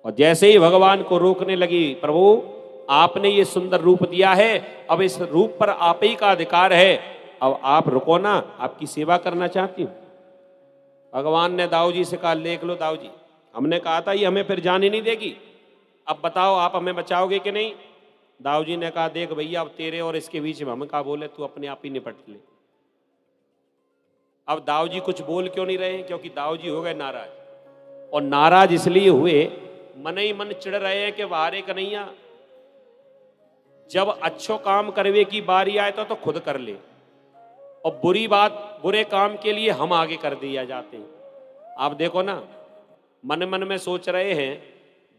और जैसे ही भगवान को रोकने लगी, प्रभु आपने ये सुंदर रूप दिया है, अब इस रूप पर आप ही का अधिकार है, अब आप रुको ना, आपकी सेवा करना चाहती हूं। भगवान ने दाऊ जी से कहा देख लो दाऊ जी, हमने कहा था ये हमें फिर जाने नहीं देगी, अब बताओ आप हमें बचाओगे कि नहीं। दाऊ जी ने कहा देख भैया अब तेरे और इसके बीच में हम कहा बोले, तू अपने आप ही निपट ले। अब दाऊ जी कुछ बोल क्यों नहीं रहे, क्योंकि दाऊ जी हो गए नाराज, और नाराज इसलिए हुए मन ही मन चिढ़ रहे हैं कि वारे कन्हैया जब अच्छो काम करवे की बारी आए तो खुद कर ले, और बुरी बात बुरे काम के लिए हम आगे कर दिया जाते हैं। आप देखो ना, मन मन में सोच रहे हैं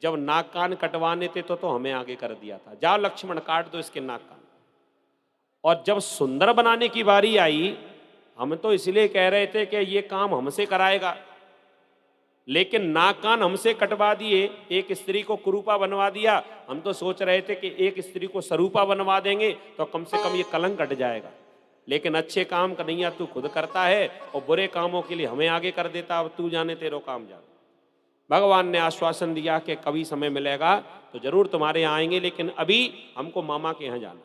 जब नाक कान कटवाने थे तो हमें आगे कर दिया था, जाओ लक्ष्मण काट दो इसके नाक कान। और जब सुंदर बनाने की बारी आई, हम तो इसलिए कह रहे थे कि ये काम हमसे कराएगा, लेकिन नाक कान हमसे कटवा दिए, एक स्त्री को कुरूपा बनवा दिया। हम तो सोच रहे थे कि एक स्त्री को सरूपा बनवा देंगे तो कम से कम ये कलंक कट जाएगा, लेकिन अच्छे काम कन्हैया तू खुद करता है और बुरे कामों के लिए हमें आगे कर देता, अब तू जाने तेरो काम जाने। भगवान ने आश्वासन दिया कि कभी समय मिलेगा तो जरूर तुम्हारे यहाँ आएंगे, लेकिन अभी हमको मामा के यहाँ जाना।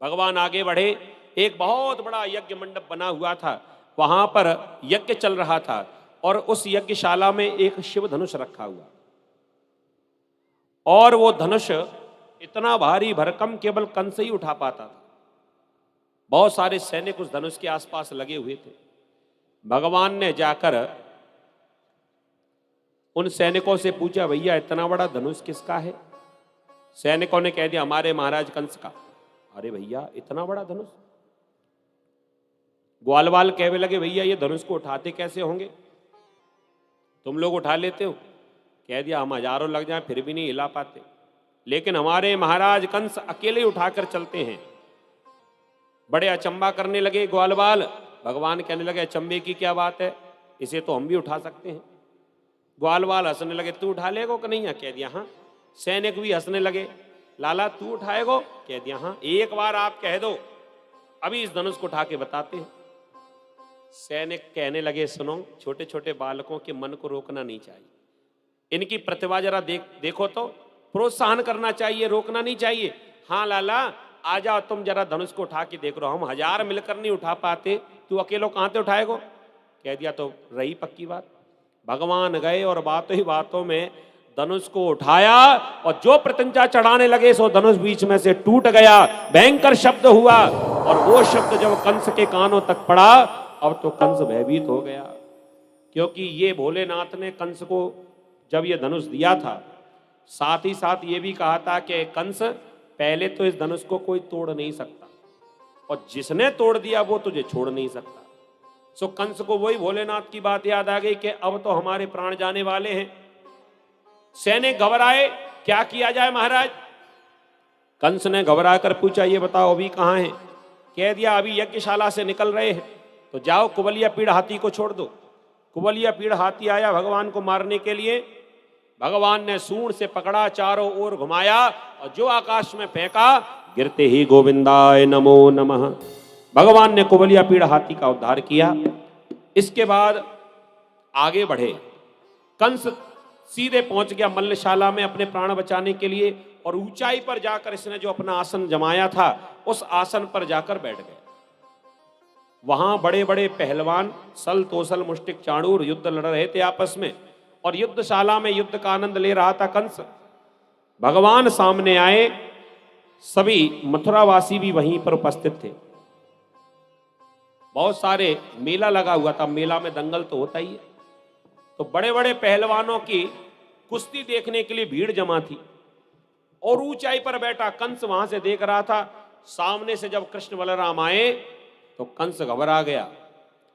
भगवान आगे बढ़े, एक बहुत बड़ा यज्ञ मंडप बना हुआ था, वहां पर यज्ञ चल रहा था और उस यज्ञशाला में एक शिव धनुष रखा हुआ, और वो धनुष इतना भारी भरकम केवल कंस ही उठा पाता था। बहुत सारे सैनिक उस धनुष के आसपास लगे हुए थे। भगवान ने जाकर उन सैनिकों से पूछा भैया इतना बड़ा धनुष किसका है। सैनिकों ने कह दिया हमारे महाराज कंस का। अरे भैया इतना बड़ा धनुष। ग्वालवाल कहने लगे भैया ये धनुष को उठाते कैसे होंगे, तुम लोग उठा लेते हो। कह दिया हम हजारों लग जाए फिर भी नहीं हिला पाते, लेकिन हमारे महाराज कंस अकेले उठाकर चलते हैं। बड़े अचंबा करने लगे ग्वालवाल। भगवान कहने लगे अचंबे की क्या बात है, इसे तो हम भी उठा सकते हैं। ग्वालवाल हंसने लगे तू उठा लेगो कि नहीं। कह दिया हाँ। सैनिक भी हंसने लगे लाला तू उठाएगो। कह दिया हाँ, एक बार आप कह दो अभी इस धनुष को उठा के बताते हैं। सैनिक कहने लगे सुनो, छोटे छोटे बालकों के मन को रोकना नहीं चाहिए, इनकी प्रतिभा जरा देखो तो प्रोत्साहन करना चाहिए, रोकना नहीं चाहिए। हाँ लाला आ जाओ तुम जरा धनुष को उठा के देख लो, हम हजार मिलकर नहीं उठा पाते, तू अकेलो कहां से उठाएगो। कह दिया तो रही पक्की बात। भगवान गए और बातों ही बातों में धनुष को उठाया और जो प्रत्यंचा चढ़ाने लगे सो धनुष बीच में से टूट गया, भयंकर शब्द हुआ, और वो शब्द जब कंस के कानों तक पड़ा अब तो कंस भयभीत हो गया, क्योंकि ये भोलेनाथ ने कंस को जब ये धनुष दिया था साथ ही साथ ये भी कहा था कि कंस पहले तो इस धनुष को कोई तोड़ नहीं सकता, और जिसने तोड़ दिया वो तुझे छोड़ नहीं सकता। सो कंस को वही भोलेनाथ की बात याद आ गई कि अब तो हमारे प्राण जाने वाले हैं। सैनिक घबराए, क्या किया जाए महाराज। कंस ने घबरा कर पूछा ये बताओ अभी कहां हैं। कह दिया अभी यज्ञशाला से निकल रहे हैं, तो जाओ कुबलिया पीड़ हाथी को छोड़ दो। कुबलिया पीड़ हाथी आया भगवान को मारने के लिए। भगवान ने सूंड से पकड़ा, चारों ओर घुमाया और जो आकाश में फेंका, गिरते ही गोविंदाय नमो नमः। भगवान ने कुबलिया पीड़ हाथी का उद्धार किया। इसके बाद आगे बढ़े, कंस सीधे पहुंच गया मल्लशाला में अपने प्राण बचाने के लिए, और ऊंचाई पर जाकर इसने जो अपना आसन जमाया था उस आसन पर जाकर बैठ गया। वहां बड़े बड़े पहलवान सल तोसल मुष्टिक चाणूर युद्ध लड़ रहे थे आपस में, और युद्धशाला में युद्ध का आनंद ले रहा था कंस। भगवान सामने आए, सभी मथुरावासी भी वहीं पर उपस्थित थे। बहुत सारे मेला लगा हुआ था, मेला में दंगल तो होता ही है, तो बड़े बड़े पहलवानों की कुश्ती देखने के लिए भीड़ जमा थी। और ऊंचाई पर बैठा कंस वहां से देख रहा था। सामने से जब कृष्ण बलराम आए तो कंस घबरा गया।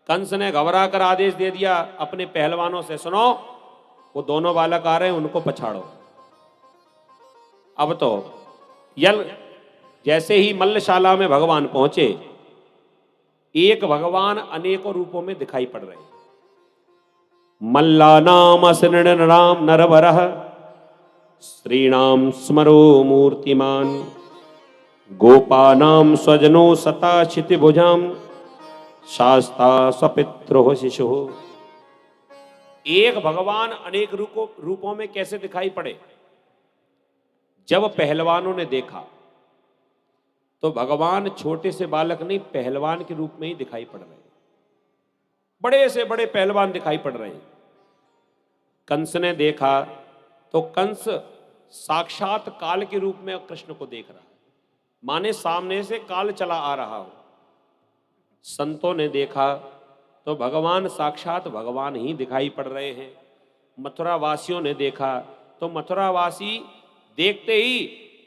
कंस ने घबरा कर आदेश दे दिया अपने पहलवानों से, सुनो, वो दोनों बालक आ रहे हैं, उनको पछाड़ो। अब तो यल जैसे ही मल्लशाला में भगवान पहुंचे, एक भगवान अनेकों रूपों में दिखाई पड़ रहे हैं। मल्लानाम असृण राम नरवरः श्रीणाम स्मरो मूर्तिमान गोपानाम स्वजनो सता क्षितिभुजाम शास्ता सपित्रो शिशु। एक भगवान अनेक रूपों में कैसे दिखाई पड़े? जब पहलवानों ने देखा तो भगवान छोटे से बालक नहीं, पहलवान के रूप में ही दिखाई पड़ रहे हैं। बड़े से बड़े पहलवान दिखाई पड़ रहे हैं। कंस ने देखा तो कंस साक्षात काल के रूप में कृष्ण को देख रहा है, माने सामने से काल चला आ रहा हो। संतों ने देखा तो भगवान साक्षात भगवान ही दिखाई पड़ रहे हैं। मथुरा वासियों ने देखा तो मथुरावासी देखते ही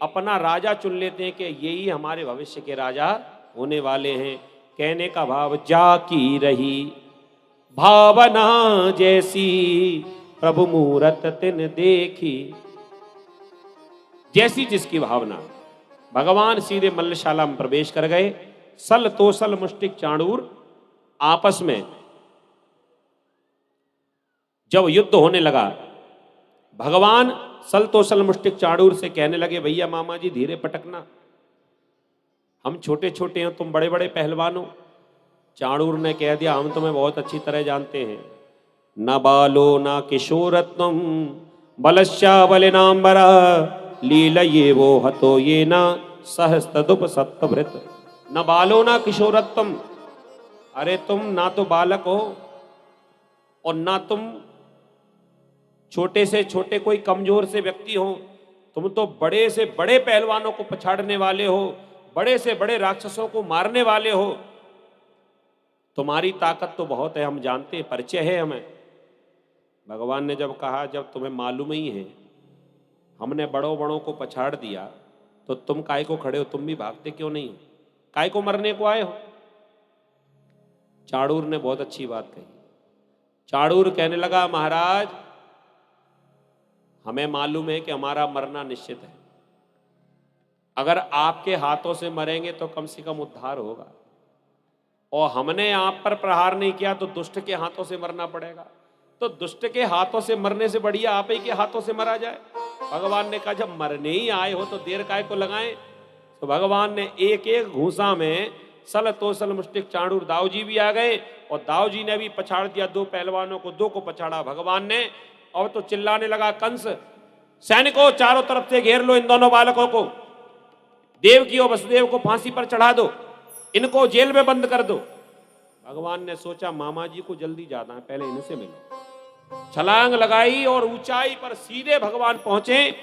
अपना राजा चुन लेते हैं कि यही हमारे भविष्य के राजा होने वाले हैं। कहने का भाव, जा की रही भावना जैसी प्रभु मूरत तिन देखी। जैसी जिसकी भावना। भगवान सीधे मल्लशाला में प्रवेश कर गए। सल तोसल मुष्टिक चाणूर आपस में जब युद्ध होने लगा, भगवान सल तोसल मुष्टिक चाणूर से कहने लगे, भैया मामा जी धीरे पटकना, हम छोटे छोटे हैं, तुम बड़े बड़े पहलवान हो। चाणूर ने कह दिया, हम तुम्हें बहुत अच्छी तरह जानते हैं। न बालो न किशोरत्वम बलश्या बलिनांबरा लीला ये वो हतो ये न सहस्तदुप सत्तभृत। न बालो न किशोरत्वम, अरे तुम ना तो बालक हो और ना तुम छोटे से छोटे कोई कमजोर से व्यक्ति हो, तुम तो बड़े से बड़े पहलवानों को पछाड़ने वाले हो, बड़े से बड़े राक्षसों को मारने वाले हो। तुम्हारी ताकत तो बहुत है, हम जानते हैं, परिचय है हमें। भगवान ने जब कहा, जब तुम्हें मालूम ही है हमने बड़ों बड़ों को पछाड़ दिया, तो तुम काय को खड़े हो, तुम भी भागते क्यों नहीं हो? काय को मरने को आए हो? चाणूर ने बहुत अच्छी बात कही। चाणूर कहने लगा, महाराज हमें मालूम है कि हमारा मरना निश्चित है। अगर आपके हाथों से मरेंगे तो कम से कम उद्धार होगा, और हमने आप पर प्रहार नहीं किया तो दुष्ट के हाथों से मरना पड़ेगा। तो दुष्ट के हाथों से मरने से बढ़िया आप ही के हाथों से मरा जाए। भगवान ने कहा, जब मरने ही आए हो तो देर काय को लगाएं। तो भगवान ने एक एक घूसा में सल तोसल मुष्टिक चाणूर, दाऊ जी भी आ गए, और दाऊ जी ने भी पछाड़ दिया दो पहलवानों को, दो को पछाड़ा भगवान ने। और तो चिल्लाने लगा कंस, सैनिकों चारों तरफ से घेर लो इन दोनों बालकों को, देवकी और वसुदेव को फांसी पर चढ़ा दो, इनको जेल में बंद कर दो। भगवान ने सोचा मामा जी को जल्दी जाना है, पहले इनसे मिलो। छलांग लगाई और ऊंचाई पर सीधे भगवान पहुंचे,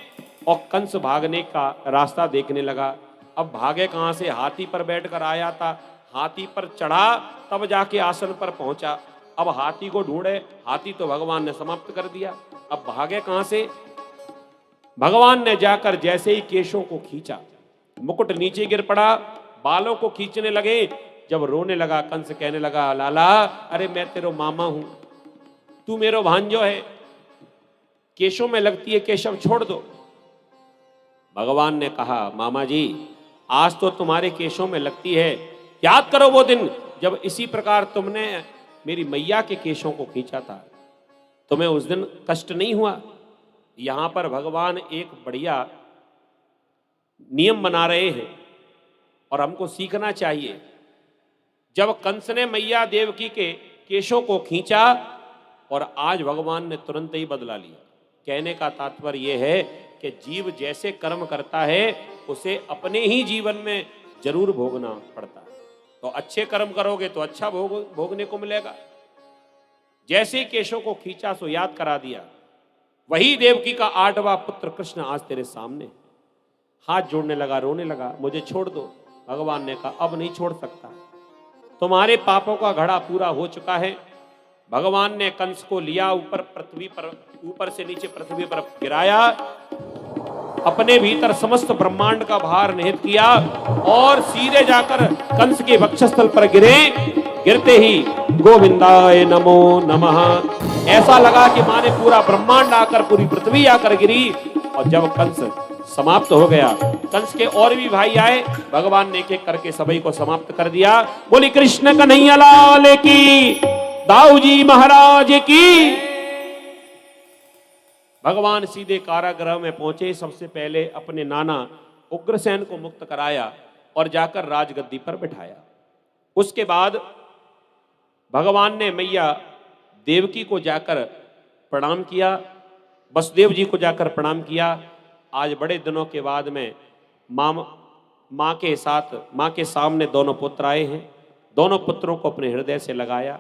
और कंस भागने का रास्ता देखने लगा। अब भागे कहां से? हाथी पर बैठकर आया था, हाथी पर चढ़ा तब जाके आसन पर पहुंचा। अब हाथी को ढूंढे, हाथी तो भगवान ने समाप्त कर दिया। अब भागे कहां से? भगवान ने जाकर जैसे ही केशों को खींचा, मुकुट नीचे गिर पड़ा, बालों को खींचने लगे। जब रोने लगा कंस कहने लगा, लाला अरे मैं तेरो मामा हूं, तू मेरो भांजो है, केशों में लगती है, केशव छोड़ दो। भगवान ने कहा, मामा जी आज तो तुम्हारे केशों में लगती है, याद करो वो दिन जब इसी प्रकार तुमने मेरी मैया के केशों को खींचा था, तुम्हें उस दिन कष्ट नहीं हुआ? यहां पर भगवान एक बढ़िया नियम बना रहे हैं और हमको सीखना चाहिए। जब कंस ने मैया देवकी के केशों को खींचा और आज भगवान ने तुरंत ही बदला लिया। कहने का तात्पर्य यह है कि जीव जैसे कर्म करता है उसे अपने ही जीवन में जरूर भोगना पड़ता है। तो अच्छे कर्म करोगे तो अच्छा भोगने को मिलेगा। जैसे केशव को खींचा सो याद करा दिया, वही देवकी का 8वां पुत्र कृष्ण आज तेरे सामने। हाथ जोड़ने लगा, रोने लगा, मुझे छोड़ दो। भगवान ने कहा अब नहीं छोड़ सकता, तुम्हारे पापों का घड़ा पूरा हो चुका है। भगवान ने कंस को लिया, ऊपर से नीचे पृथ्वी पर गिराया, अपने भीतर समस्त ब्रह्मांड का भार निहित किया और सीधे जाकर कंस के वक्षस्थल पर गिरे। गिरते ही गोविंदाय नमो नमः ऐसा लगा कि माने पूरा ब्रह्मांड आकर, पूरी पृथ्वी आकर गिरी। और जब कंस समाप्त हो गया, कंस के और भी भाई आए, भगवान ने एक एक करके सभी को समाप्त कर दिया। बोली कृष्ण कन्हैया लाल की, दाऊ जी महाराज की। भगवान सीधे कारागृह में पहुंचे। सबसे पहले अपने नाना उग्रसेन को मुक्त कराया और जाकर राजगद्दी पर बिठाया। उसके बाद भगवान ने मैया देवकी को जाकर प्रणाम किया, वसुदेव जी को जाकर प्रणाम किया। आज बड़े दिनों के बाद में मां के सामने दोनों पुत्र आए हैं। दोनों पुत्रों को अपने हृदय से लगाया,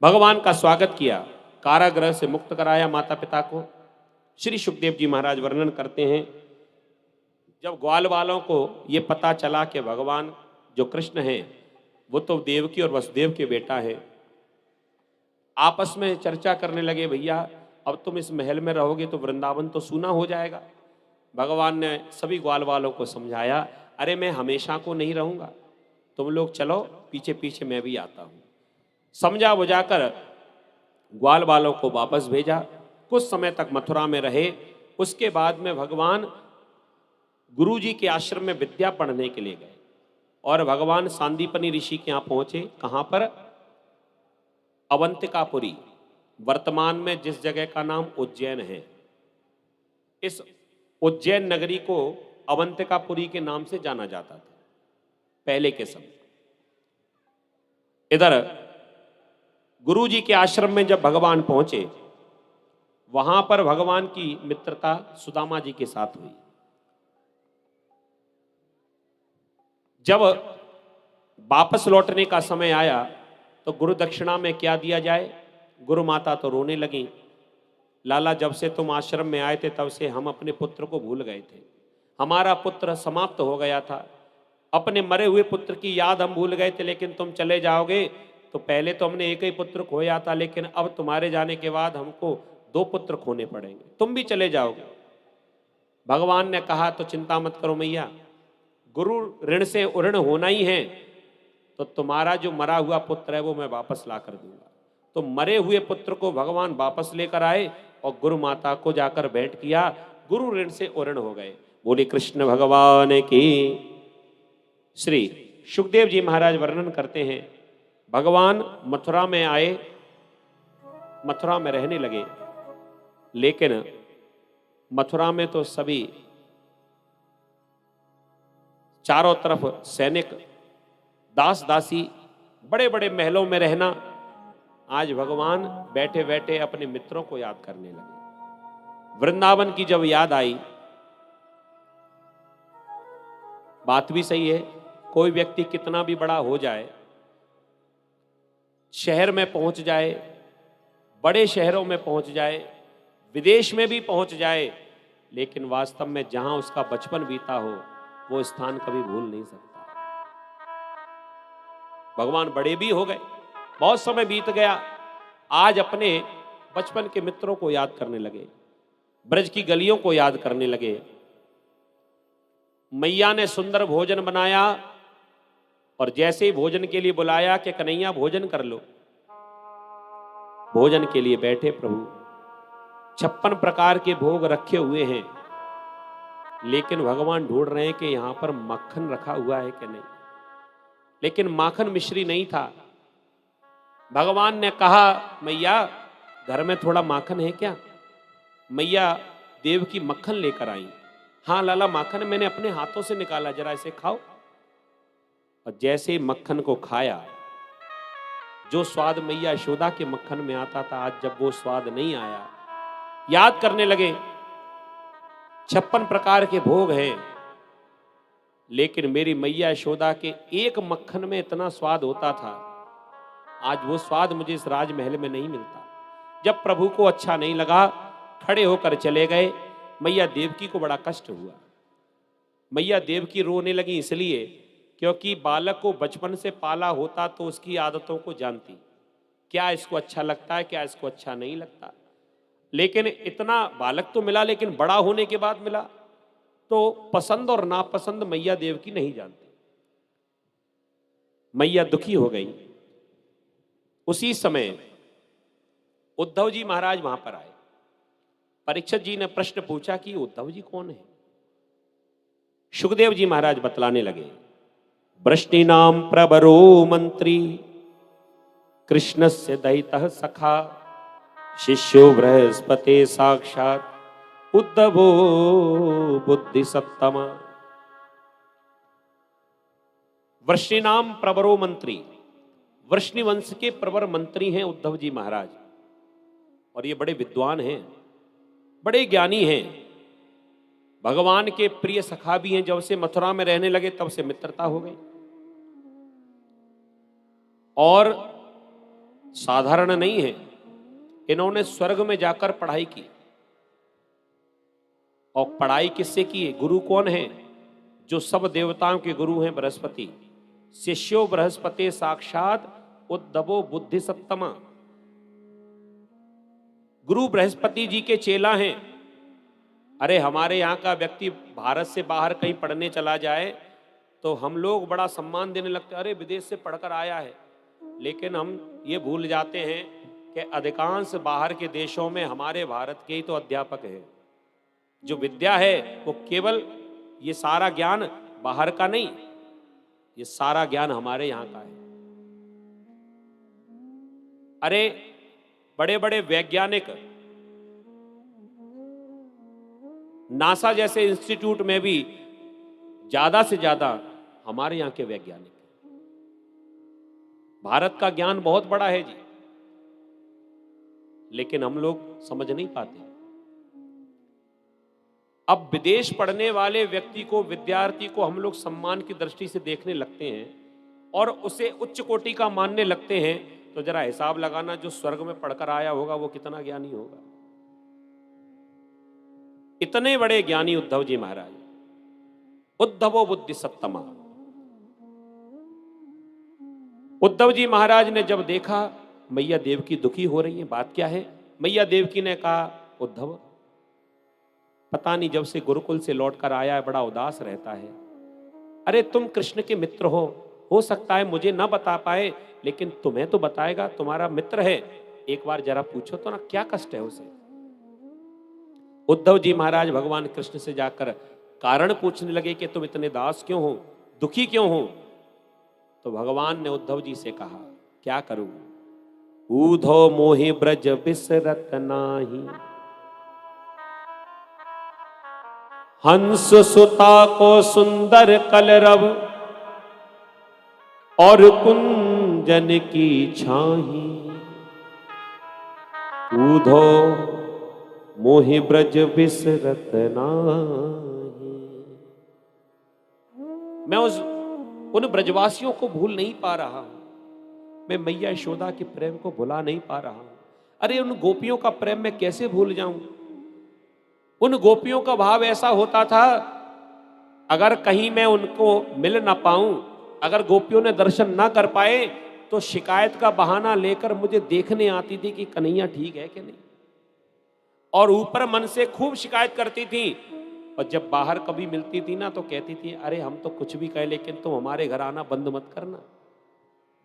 भगवान का स्वागत किया, कारागृह से मुक्त कराया माता पिता को। श्री सुखदेव जी महाराज वर्णन करते हैं, जब ग्वाल वालों को ये पता चला कि भगवान जो कृष्ण हैं वो तो देवकी और वसुदेव के बेटा है, आपस में चर्चा करने लगे, भैया अब तुम इस महल में रहोगे तो वृंदावन तो सूना हो जाएगा। भगवान ने सभी ग्वाल वालों को समझाया, अरे मैं हमेशा को नहीं रहूंगा, तुम लोग चलो पीछे पीछे मैं भी आता हूं। समझा बुझाकर ग्वाल वालों को वापस भेजा। कुछ समय तक मथुरा में रहे। उसके बाद में भगवान गुरु जी के आश्रम में विद्या पढ़ने के लिए गए और भगवान सांदीपनी ऋषि के यहां पहुंचे। कहां पर? अवंतिकापुरी, वर्तमान में जिस जगह का नाम उज्जैन है। इस उज्जैन नगरी को अवंतिकापुरी के नाम से जाना जाता था पहले के समय। इधर गुरु जी के आश्रम में जब भगवान पहुंचे, वहां पर भगवान की मित्रता सुदामा जी के साथ हुई। जब वापस लौटने का समय आया तो गुरु दक्षिणा में क्या दिया जाए? गुरु माता तो रोने लगी, लाला जब से तुम आश्रम में आए थे तब से हम अपने पुत्र को भूल गए थे, हमारा पुत्र समाप्त हो गया था, अपने मरे हुए पुत्र की याद हम भूल गए थे, लेकिन तुम चले जाओगे तो पहले तो हमने एक ही पुत्र खोया था, लेकिन अब तुम्हारे जाने के बाद हमको 2 पुत्र खोने पड़ेंगे, तुम भी चले जाओगे। भगवान ने कहा तो चिंता मत करो मैया, गुरु ऋण से उऋण होना ही है, तो तुम्हारा जो मरा हुआ पुत्र है वो मैं वापस ला कर दूंगा। तो मरे हुए पुत्र को भगवान वापस लेकर आए और गुरु माता को जाकर भेंट किया। गुरु ऋण से उऋण हो गए। बोले कृष्ण भगवान की। श्री सुखदेव जी महाराज वर्णन करते हैं, भगवान मथुरा में आए, मथुरा में रहने लगे, लेकिन मथुरा में तो सभी चारों तरफ सैनिक, दास दासी, बड़े बड़े महलों में रहना। आज भगवान बैठे बैठे अपने मित्रों को याद करने लगे। वृंदावन की जब याद आई, बात भी सही है, कोई व्यक्ति कितना भी बड़ा हो जाए, शहर में पहुंच जाए, बड़े शहरों में पहुंच जाए, विदेश में भी पहुंच जाए, लेकिन वास्तव में जहां उसका बचपन बीता हो वो स्थान कभी भूल नहीं सकता। भगवान बड़े भी हो गए, बहुत समय बीत गया, आज अपने बचपन के मित्रों को याद करने लगे, ब्रज की गलियों को याद करने लगे। मैया ने सुंदर भोजन बनाया और जैसे ही भोजन के लिए बुलाया कि कन्हैया भोजन कर लो, भोजन के लिए बैठे प्रभु। 56 प्रकार के भोग रखे हुए हैं, लेकिन भगवान ढूंढ रहे हैं कि यहां पर मक्खन रखा हुआ है कि नहीं, लेकिन माखन मिश्री नहीं था। भगवान ने कहा, मैया घर में थोड़ा माखन है क्या? मैया देव की मक्खन लेकर आई। हाँ लाला, माखन मैंने अपने हाथों से निकाला, जरा इसे खाओ। और जैसे ही मक्खन को खाया, जो स्वाद मैया यशोदा के मक्खन में आता था, आज जब वो स्वाद नहीं आया, याद करने लगे 56 प्रकार के भोग हैं, लेकिन मेरी मैया यशोदा के एक मक्खन में इतना स्वाद होता था, आज वो स्वाद मुझे इस राजमहल में नहीं मिलता। जब प्रभु को अच्छा नहीं लगा, खड़े होकर चले गए। मैया देवकी को बड़ा कष्ट हुआ। मैया देवकी रोने लगी इसलिए क्योंकि बालक को बचपन से पाला होता तो उसकी आदतों को जानती, क्या इसको अच्छा लगता है, क्या इसको अच्छा नहीं लगता। लेकिन इतना बालक तो मिला, लेकिन बड़ा होने के बाद मिला तो पसंद और नापसंद मैया देवकी नहीं जानती। मैया दुखी हो गई। उसी समय उद्धव जी महाराज वहां पर आए। परीक्षित जी ने प्रश्न पूछा कि उद्धव जी कौन है। सुखदेव जी महाराज बतलाने लगे, वृष्णिनाम प्रवरो मंत्री कृष्णस्य दयितः सखा शिष्यो बृहस्पते साक्षात उद्धवो बुद्धि सत्तमा। वृष्णिनाम प्रवरो मंत्री, वृष्णि वंश के प्रवर मंत्री हैं उद्धव जी महाराज, और ये बड़े विद्वान हैं, बड़े ज्ञानी हैं, भगवान के प्रिय सखा भी हैं। जब से मथुरा में रहने लगे तब से मित्रता हो गई। और साधारण नहीं है, इन्होंने स्वर्ग में जाकर पढ़ाई की। और पढ़ाई किससे की है? गुरु कौन है? जो सब देवताओं के गुरु हैं, बृहस्पति। शिष्यो बृहस्पति साक्षात उद्धवो बुद्धि सत्तमा। गुरु बृहस्पति जी के चेला हैं। अरे हमारे यहाँ का व्यक्ति भारत से बाहर कहीं पढ़ने चला जाए तो हम लोग बड़ा सम्मान देने लगते, अरे विदेश से पढ़कर आया है। लेकिन हम ये भूल जाते हैं कि अधिकांश बाहर के देशों में हमारे भारत के ही तो अध्यापक हैं। जो विद्या है वो केवल, ये सारा ज्ञान बाहर का नहीं, ये सारा ज्ञान हमारे यहाँ का है। अरे बड़े बड़े वैज्ञानिक नासा जैसे इंस्टीट्यूट में भी ज्यादा से ज्यादा हमारे यहां के वैज्ञानिक हैं। भारत का ज्ञान बहुत बड़ा है जी, लेकिन हम लोग समझ नहीं पाते। अब विदेश पढ़ने वाले व्यक्ति को, विद्यार्थी को हम लोग सम्मान की दृष्टि से देखने लगते हैं और उसे उच्च कोटि का मानने लगते हैं। तो जरा हिसाब लगाना, जो स्वर्ग में पढ़कर आया होगा वो कितना ज्ञानी होगा। इतने बड़े ज्ञानी उद्धव जी महाराज, उद्धवो बुद्धि सत्तमा। उद्धव जी महाराज ने जब देखा मैया देवकी दुखी हो रही है, बात क्या है? मैया देवकी ने कहा, उद्धव पता नहीं जब से गुरुकुल से लौटकर आया है बड़ा उदास रहता है। अरे तुम कृष्ण के मित्र हो सकता है मुझे ना बता पाए, लेकिन तुम्हें तो बताएगा, तुम्हारा मित्र है, एक बार जरा पूछो तो ना क्या कष्ट है उसे। उद्धव जी महाराज भगवान कृष्ण से जाकर कारण पूछने लगे कि तुम इतने दास क्यों हो, दुखी क्यों हो। तो भगवान ने उद्धव जी से कहा, क्या करूं, ऊधो मोहि ब्रज बिसरत नाही, हंस सुता को सुंदर कलरव, और कुंजन की छाही, ऊधो मोहि ब्रज बिसरत नाही। मैं उन ब्रजवासियों को भूल नहीं पा रहा हूं, मैं मैया यशोदा के प्रेम को भुला नहीं पा रहा हूं। अरे उन गोपियों का प्रेम मैं कैसे भूल जाऊं। उन गोपियों का भाव ऐसा होता था, अगर कहीं मैं उनको मिल ना पाऊं, अगर गोपियों ने दर्शन ना कर पाए तो शिकायत का बहाना लेकर मुझे देखने आती थी कि कन्हैया ठीक है कि नहीं, और ऊपर मन से खूब शिकायत करती थी। और जब बाहर कभी मिलती थी ना तो कहती थी, अरे हम तो कुछ भी कहे लेकिन तुम हमारे घर आना बंद मत करना,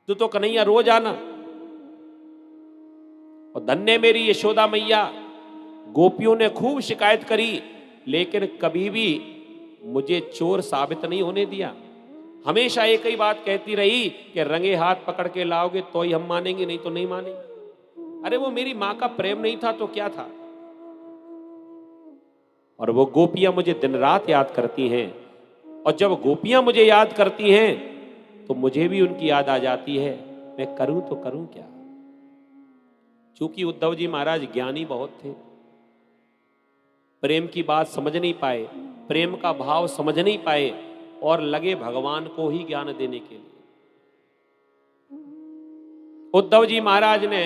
तू तो कन्हैया रोज आना। और धन्य मेरी यशोदा मैया, गोपियों ने खूब शिकायत करी लेकिन कभी भी मुझे चोर साबित नहीं होने दिया। हमेशा एक ही बात कहती रही कि रंगे हाथ पकड़ के लाओगे तो ही हम मानेंगे, नहीं तो नहीं मानेंगे। अरे वो मेरी मां का प्रेम नहीं था तो क्या था। और वो गोपियां मुझे दिन रात याद करती हैं, और जब गोपियां मुझे याद करती हैं तो मुझे भी उनकी याद आ जाती है। मैं करूं तो करूं क्या। चूंकि उद्धव जी महाराज ज्ञानी बहुत थे, प्रेम की बात समझ नहीं पाए, प्रेम का भाव समझ नहीं पाए, और लगे भगवान को ही ज्ञान देने के लिए। उद्धव जी महाराज ने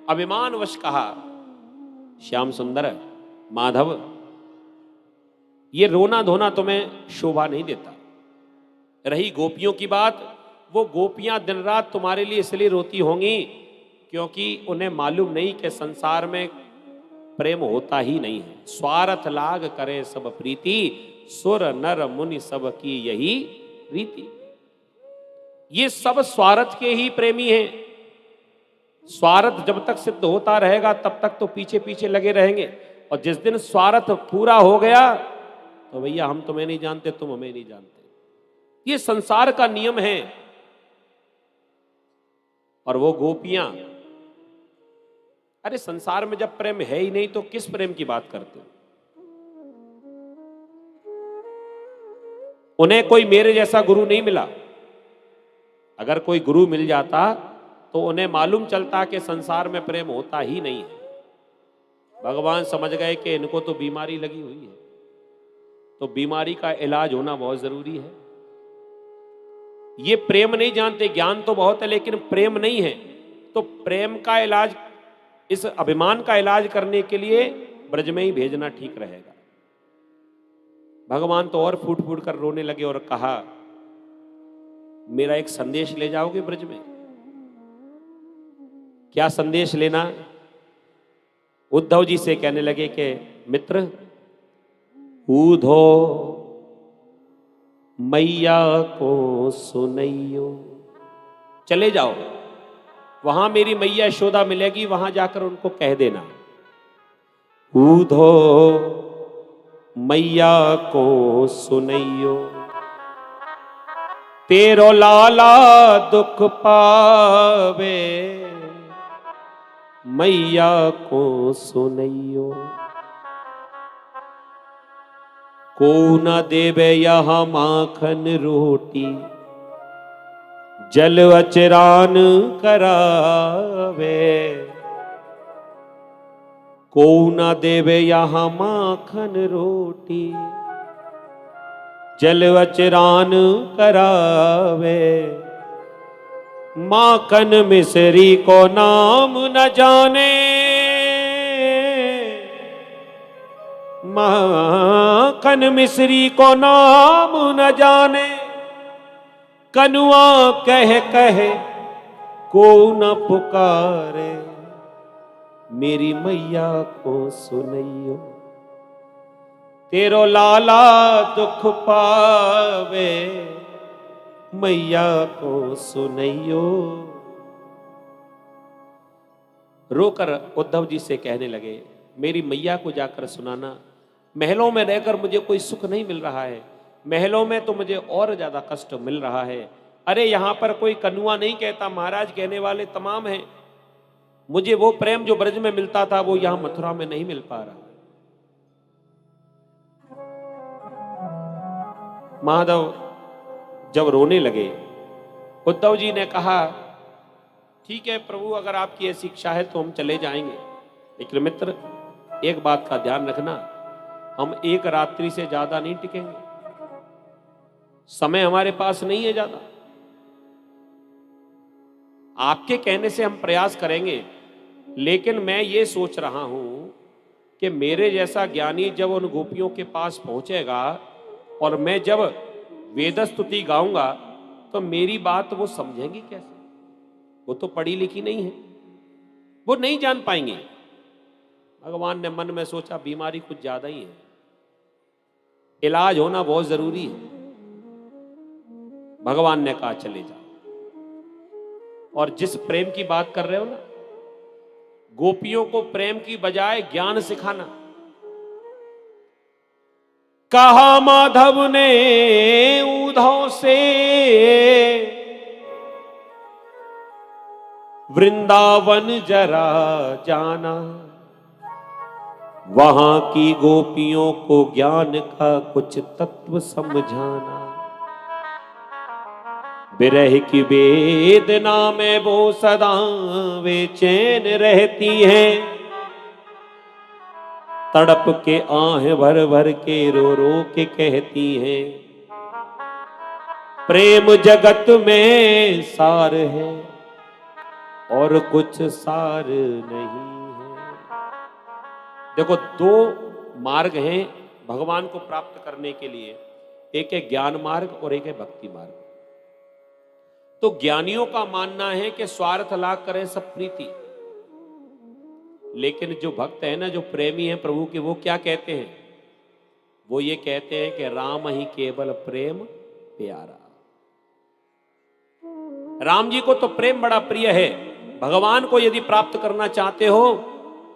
अभिमानवश कहा, श्याम सुंदर, माधव, ये रोना धोना तुम्हें शोभा नहीं देता। रही गोपियों की बात, वो गोपियां दिन रात तुम्हारे लिए इसलिए रोती होंगी क्योंकि उन्हें मालूम नहीं कि संसार में प्रेम होता ही नहीं है। स्वार्थ लाग करे सब प्रीति, सुर नर मुनि सब की यही रीति। ये सब स्वार्थ के ही प्रेमी हैं। स्वार्थ जब तक सिद्ध होता रहेगा तब तक तो पीछे पीछे लगे रहेंगे, और जिस दिन स्वार्थ पूरा हो गया तो भैया हम तुम्हें नहीं जानते, तुम हमें नहीं जानते। ये संसार का नियम है। और वो गोपियां, अरे संसार में जब प्रेम है ही नहीं तो किस प्रेम की बात करते हो? उन्हें कोई मेरे जैसा गुरु नहीं मिला। अगर कोई गुरु मिल जाता तो उन्हें मालूम चलता कि संसार में प्रेम होता ही नहीं है। भगवान समझ गए कि इनको तो बीमारी लगी हुई है, तो बीमारी का इलाज होना बहुत जरूरी है। ये प्रेम नहीं जानते, ज्ञान तो बहुत है लेकिन प्रेम नहीं है, तो प्रेम का इलाज, इस अभिमान का इलाज करने के लिए ब्रज में ही भेजना ठीक रहेगा। भगवान तो और फूट फूट कर रोने लगे और कहा, मेरा एक संदेश ले जाओगे ब्रज में? क्या संदेश लेना? उद्धव जी से कहने लगे कि मित्र, ऊधो मैया को सुनैयो, चले जाओ, वहां मेरी मैया यशोदा मिलेगी, वहां जाकर उनको कह देना, ऊधो मैया को सुनैयो, तेरो लाला दुख पावे, मैया को सुनैयो, को न देवे यहाँ माखन रोटी, जल अचरान करावे, को न देवे यहाँ माखन रोटी, जल अचरान करावे, माखन मिसरी को नाम न जाने, माखन मिसरी को नाम न जाने, कनुआ कह कहे को न पुकारे, मेरी मैया को सुनैयो, तेरो लाला दुख पावे, मैया को सुनैयो। रोकर उद्धव जी से कहने लगे, मेरी मैया को जाकर सुनाना, महलों में रहकर मुझे कोई सुख नहीं मिल रहा है, महलों में तो मुझे और ज्यादा कष्ट मिल रहा है। अरे यहां पर कोई कनुआ नहीं कहता, महाराज कहने वाले तमाम हैं। मुझे वो प्रेम जो ब्रज में मिलता था वो यहां मथुरा में नहीं मिल पा रहा। माधव जब रोने लगे, उद्धव जी ने कहा, ठीक है प्रभु, अगर आपकी ऐसी इच्छा है तो हम चले जाएंगे, लेकिन मित्र एक बात का ध्यान रखना, हम एक रात्रि से ज्यादा नहीं टिकेंगे, समय हमारे पास नहीं है ज्यादा। आपके कहने से हम प्रयास करेंगे, लेकिन मैं ये सोच रहा हूं कि मेरे जैसा ज्ञानी जब उन गोपियों के पास पहुंचेगा और मैं जब वेद स्तुति गाऊंगा तो मेरी बात वो समझेंगी कैसे? वो तो पढ़ी लिखी नहीं है, वो नहीं जान पाएंगे। भगवान ने मन में सोचा, बीमारी कुछ ज्यादा ही है, इलाज होना बहुत जरूरी है। भगवान ने कहा चले जाओ। और जिस प्रेम की बात कर रहे हो ना, गोपियों को प्रेम की बजाय ज्ञान सिखाना, कहा माधव ने उद्धव से, वृंदावन जरा जाना, वहां की गोपियों को ज्ञान का कुछ तत्व समझाना। विरह की वेदना में वो सदा बेचैन रहती हैं, तड़प के आह भर भर के रो रो के कहती हैं, प्रेम जगत में सार है और कुछ सार नहीं है। देखो, दो मार्ग हैं भगवान को प्राप्त करने के लिए, एक है ज्ञान मार्ग और एक है भक्ति मार्ग। तो ज्ञानियों का मानना है कि स्वार्थ लाग करें सब प्रीति, लेकिन जो भक्त है ना, जो प्रेमी है प्रभु के, वो क्या कहते हैं? वो ये कहते हैं कि राम ही केवल प्रेम प्यारा। राम जी को तो प्रेम बड़ा प्रिय है। भगवान को यदि प्राप्त करना चाहते हो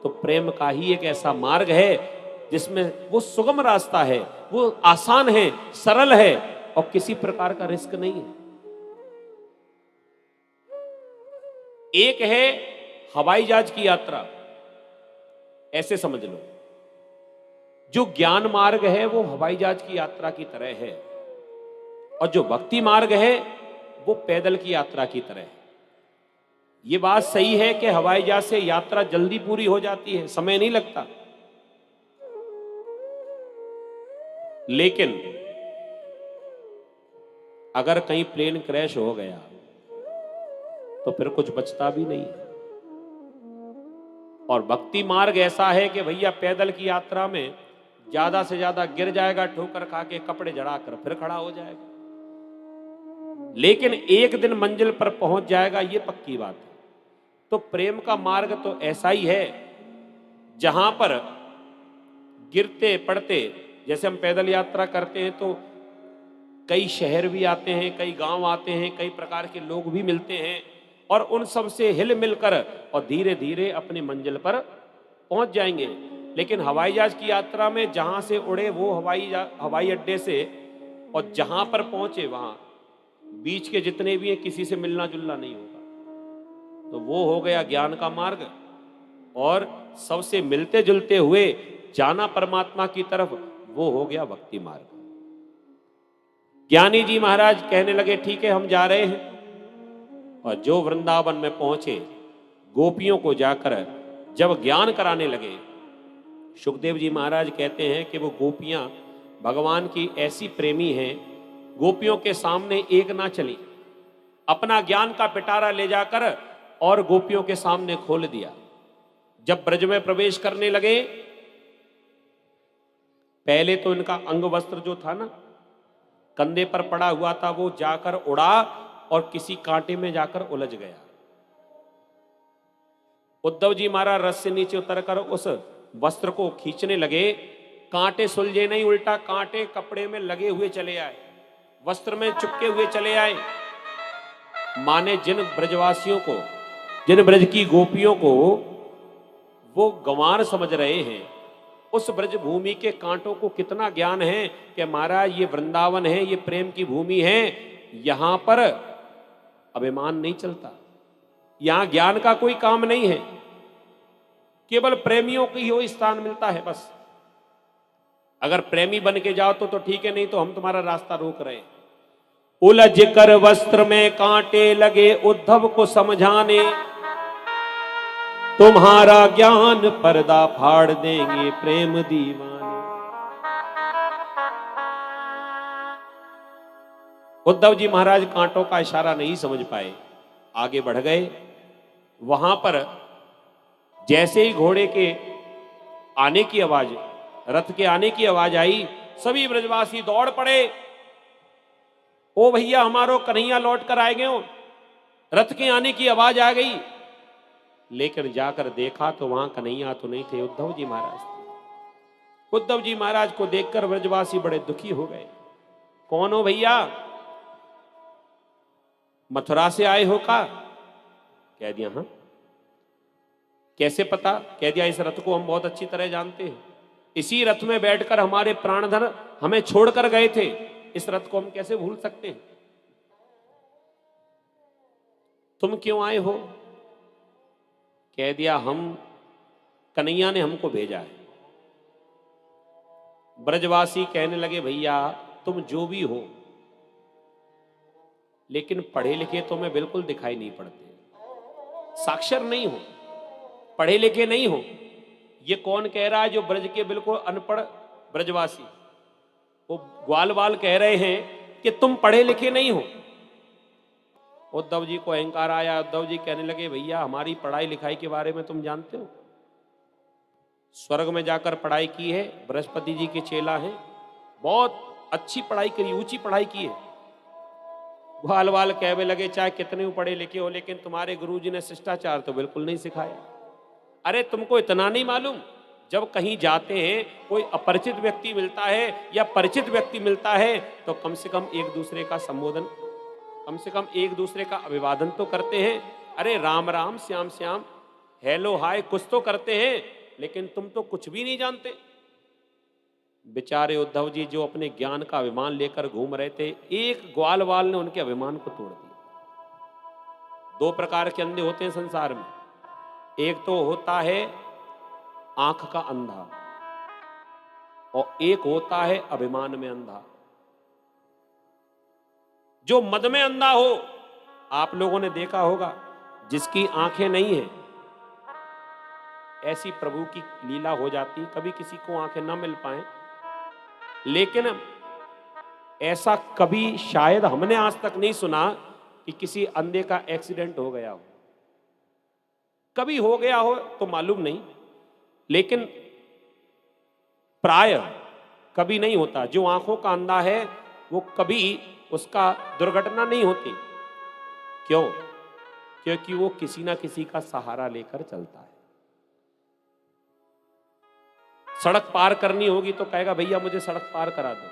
तो प्रेम का ही एक ऐसा मार्ग है जिसमें वो सुगम रास्ता है, वो आसान है, सरल है और किसी प्रकार का रिस्क नहीं है। एक है हवाई जहाज की यात्रा, ऐसे समझ लो। जो ज्ञान मार्ग है वो हवाई जहाज की यात्रा की तरह है, और जो भक्ति मार्ग है वो पैदल की यात्रा की तरह है। ये बात सही है कि हवाई जहाज से यात्रा जल्दी पूरी हो जाती है, समय नहीं लगता, लेकिन अगर कहीं प्लेन क्रैश हो गया तो फिर कुछ बचता भी नहीं है। और भक्ति मार्ग ऐसा है कि भैया पैदल की यात्रा में ज्यादा से ज्यादा गिर जाएगा, ठोकर खा के कपड़े जड़ाकर फिर खड़ा हो जाएगा, लेकिन एक दिन मंजिल पर पहुंच जाएगा, ये पक्की बात है। तो प्रेम का मार्ग तो ऐसा ही है जहां पर गिरते पड़ते, जैसे हम पैदल यात्रा करते हैं तो कई शहर भी आते हैं, कई गांव आते हैं, कई प्रकार के लोग भी मिलते हैं, और उन सब से हिल मिलकर और धीरे धीरे अपनी मंजिल पर पहुंच जाएंगे। लेकिन हवाई जहाज की यात्रा में जहां से उड़े वो हवाई अड्डे से और जहां पर पहुंचे वहां बीच के जितने भी हैं किसी से मिलना जुलना नहीं होगा। तो वो हो गया ज्ञान का मार्ग, और सबसे मिलते जुलते हुए जाना परमात्मा की तरफ, वो हो गया भक्ति मार्ग। ज्ञानी जी महाराज कहने लगे ठीक है हम जा रहे हैं, और जो वृंदावन में पहुंचे गोपियों को जाकर जब ज्ञान कराने लगे, सुखदेव जी महाराज कहते हैं कि वो गोपियां भगवान की ऐसी प्रेमी हैं, गोपियों के सामने एक ना चली, अपना ज्ञान का पिटारा ले जाकर और गोपियों के सामने खोल दिया। जब ब्रज में प्रवेश करने लगे, पहले तो इनका अंग वस्त्र जो था ना कंधे पर पड़ा हुआ था, वो जाकर उड़ा और किसी कांटे में जाकर उलझ गया। उद्धव जी महाराज रथ से नीचे उतरकर उस वस्त्र को खींचने लगे, कांटे सुलझे नहीं, उल्टा कांटे कपड़े में लगे हुए चले आए, वस्त्र में चिपके हुए चले आए। माने जिन ब्रजवासियों को, जिन ब्रज की गोपियों को वो गंवार समझ रहे हैं, उस ब्रज भूमि के कांटों को कितना ज्ञान है कि महाराज ये वृंदावन है, ये प्रेम की भूमि है, यहां पर अभिमान नहीं चलता, यहां ज्ञान का कोई काम नहीं है, केवल प्रेमियों को ही वो स्थान मिलता है बस। अगर प्रेमी बन के जाओ तो ठीक है, नहीं तो हम तुम्हारा रास्ता रोक रहे हैं। उलझ कर वस्त्र में कांटे लगे उद्धव को समझाने, तुम्हारा ज्ञान पर्दा फाड़ देंगे प्रेम दीवाने। उद्धव जी महाराज कांटों का इशारा नहीं समझ पाए, आगे बढ़ गए। वहां पर जैसे ही घोड़े के आने की आवाज, रथ के आने की आवाज आई, सभी ब्रजवासी दौड़ पड़े, ओ भैया हमारो कन्हैया लौट कर आएंगे हो, रथ के आने की आवाज आ गई। लेकिन जाकर देखा तो वहां कन्हैया तो नहीं थे, उद्धव जी महाराज थे। उद्धव जी महाराज को देखकर ब्रजवासी बड़े दुखी हो गए। कौन हो भैया, मथुरा से आए हो का? कह दिया हाँ। कैसे पता? कह दिया इस रथ को हम बहुत अच्छी तरह जानते हैं, इसी रथ में बैठकर हमारे प्राणधन हमें छोड़कर गए थे, इस रथ को हम कैसे भूल सकते हैं। तुम क्यों आए हो? कह दिया हम, कन्हैया ने हमको भेजा है। ब्रजवासी कहने लगे भैया तुम जो भी हो, लेकिन पढ़े लिखे तुम्हें बिल्कुल दिखाई नहीं पड़ते, साक्षर नहीं हो, पढ़े लिखे नहीं हो। ये कौन कह रहा है? जो ब्रज के बिल्कुल अनपढ़ ब्रजवासी, वो ग्वाल बाल कह रहे हैं कि तुम पढ़े लिखे नहीं हो। उद्धव जी को अहंकार आया। उद्धव जी कहने लगे, भैया हमारी पढ़ाई लिखाई के बारे में तुम जानते हो? स्वर्ग में जाकर पढ़ाई की है, बृहस्पति जी के चेला हैं, बहुत अच्छी पढ़ाई करी, ऊंची पढ़ाई की है। ग्वाल वाल कहने लगे, चाहे कितने पढ़े लिखे हो, लेकिन तुम्हारे गुरुजी ने शिष्टाचार तो बिल्कुल नहीं सिखाया। अरे तुमको इतना नहीं मालूम, जब कहीं जाते हैं कोई अपरिचित व्यक्ति मिलता है या परिचित व्यक्ति मिलता है तो कम से कम एक दूसरे का संबोधन, कम से कम एक दूसरे का अभिवादन तो करते हैं। अरे राम राम, श्याम श्याम, हेलो हाय कुछ तो करते हैं, लेकिन तुम तो कुछ भी नहीं जानते। बेचारे उद्धव जी जो अपने ज्ञान का अभिमान लेकर घूम रहे थे, एक ग्वालवाल ने उनके अभिमान को तोड़ दिया। दो प्रकार के अंधे होते हैं संसार में, एक तो होता है आंख का अंधा और एक होता है अभिमान में अंधा। जो मद में अंधा हो, आप लोगों ने देखा होगा, जिसकी आंखें नहीं है, ऐसी प्रभु की लीला हो जाती, कभी किसी को आंखें ना मिल पाए, लेकिन ऐसा कभी शायद हमने आज तक नहीं सुना कि किसी अंधे का एक्सीडेंट हो गया हो। कभी हो गया हो तो मालूम नहीं, लेकिन प्राय कभी नहीं होता। जो आंखों का अंधा है वो कभी उसका दुर्घटना नहीं होती। क्यों? क्योंकि वो किसी ना किसी का सहारा लेकर चलता है। सड़क पार करनी होगी तो कहेगा, भैया मुझे सड़क पार करा दो।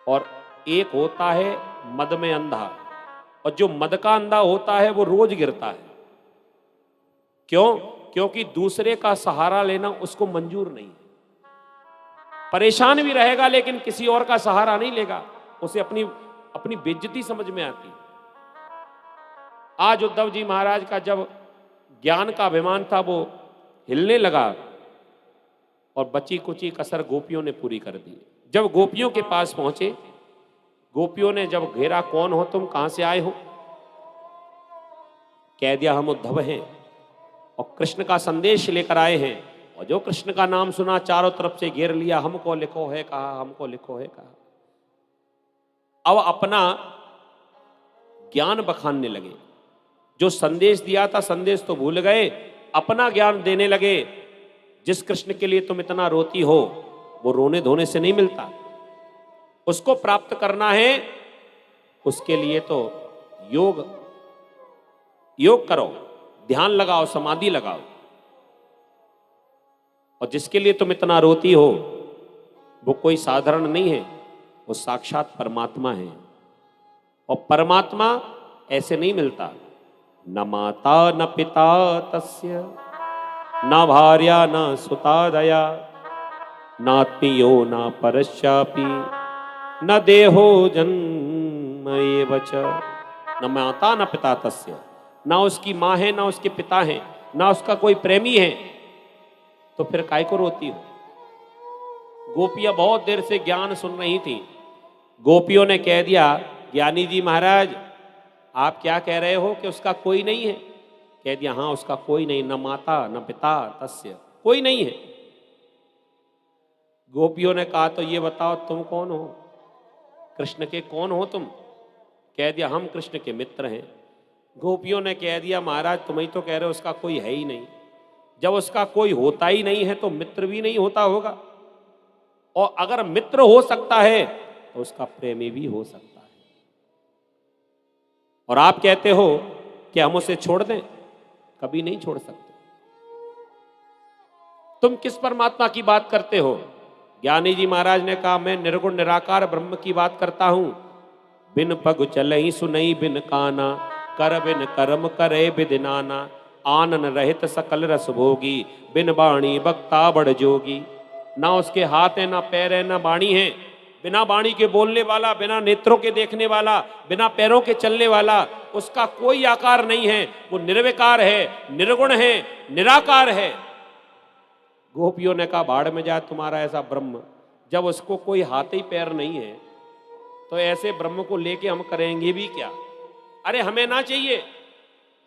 और एक होता है मद में अंधा, और जो मद का अंधा होता है वो रोज गिरता है। क्यों? क्योंकि दूसरे का सहारा लेना उसको मंजूर नहीं है। परेशान भी रहेगा लेकिन किसी और का सहारा नहीं लेगा, उसे अपनी अपनी बेइज्जती समझ में आती है। आज उद्धव जी महाराज का जब ज्ञान का अभिमान था वो हिलने लगा, और बची कुची कसर गोपियों ने पूरी कर दी। जब गोपियों के पास पहुंचे, गोपियों ने जब घेरा, कौन हो तुम, कहां से आए हो? कह दिया, हम उद्धव हैं और कृष्ण का संदेश लेकर आए हैं। और जो कृष्ण का नाम सुना चारों तरफ से घेर लिया, हमको लिखो है कहा, हमको लिखो है कहा। अब अपना ज्ञान बखानने लगे। जो संदेश दिया था संदेश तो भूल गए, अपना ज्ञान देने लगे। जिस कृष्ण के लिए तुम इतना रोती हो वो रोने धोने से नहीं मिलता, उसको प्राप्त करना है, उसके लिए तो योग करो, ध्यान लगाओ, समाधि लगाओ। और जिसके लिए तुम इतना रोती हो वो कोई साधारण नहीं है, वो साक्षात परमात्मा है। और परमात्मा ऐसे नहीं मिलता, न माता न पिता तस्य, न भार्या न सुता दया, नात्मीयो न परश्चापि, न देहो जन्म एव च। न माता न पिता तस्य, ना उसकी माँ है ना उसके पिता हैं, ना उसका कोई प्रेमी है, तो फिर काय को रोती हो? गोपियां बहुत देर से ज्ञान सुन रही थी। गोपियों ने कह दिया, ज्ञानी जी महाराज आप क्या कह रहे हो कि उसका कोई नहीं है? कह दिया, हाँ उसका कोई नहीं, न माता न पिता तस्य, कोई नहीं है। गोपियों ने कहा, तो ये बताओ तुम कौन हो? कृष्ण के कौन हो तुम? कह दिया, हम कृष्ण के मित्र हैं। गोपियों ने कह दिया, महाराज तुम ही तो कह रहे हो उसका कोई है ही नहीं। जब उसका कोई होता ही नहीं है तो मित्र भी नहीं होता होगा, और अगर मित्र हो सकता है तो उसका प्रेमी भी हो सकता है। और आप कहते हो कि हम उसे छोड़ दें? कभी नहीं छोड़ सकते। तुम किस परमात्मा की बात करते हो? ज्ञानी जी महाराज ने कहा, मैं निर्गुण निराकार ब्रह्म की बात करता हूं। बिन पग चलई सुनई बिन काना, कर बिन कर्म करे बिद नाना, आनन रहित सकल रस भोगी, बिन बाणी बक्ता बड़ जोगी। ना उसके हाथ है, ना पैर है, ना बाणी है, बिना बाणी के बोलने वाला, बिना नेत्रों के देखने वाला, बिना पैरों के चलने वाला, उसका कोई आकार नहीं है। वो निर्विकार है, निर्गुण है, निराकार है। गोपियों ने कहा, भाड़ में जाए तुम्हारा ऐसा ब्रह्म, जब उसको कोई हाथ ही पैर नहीं है तो ऐसे ब्रह्म को लेके हम करेंगे भी क्या? अरे हमें ना चाहिए,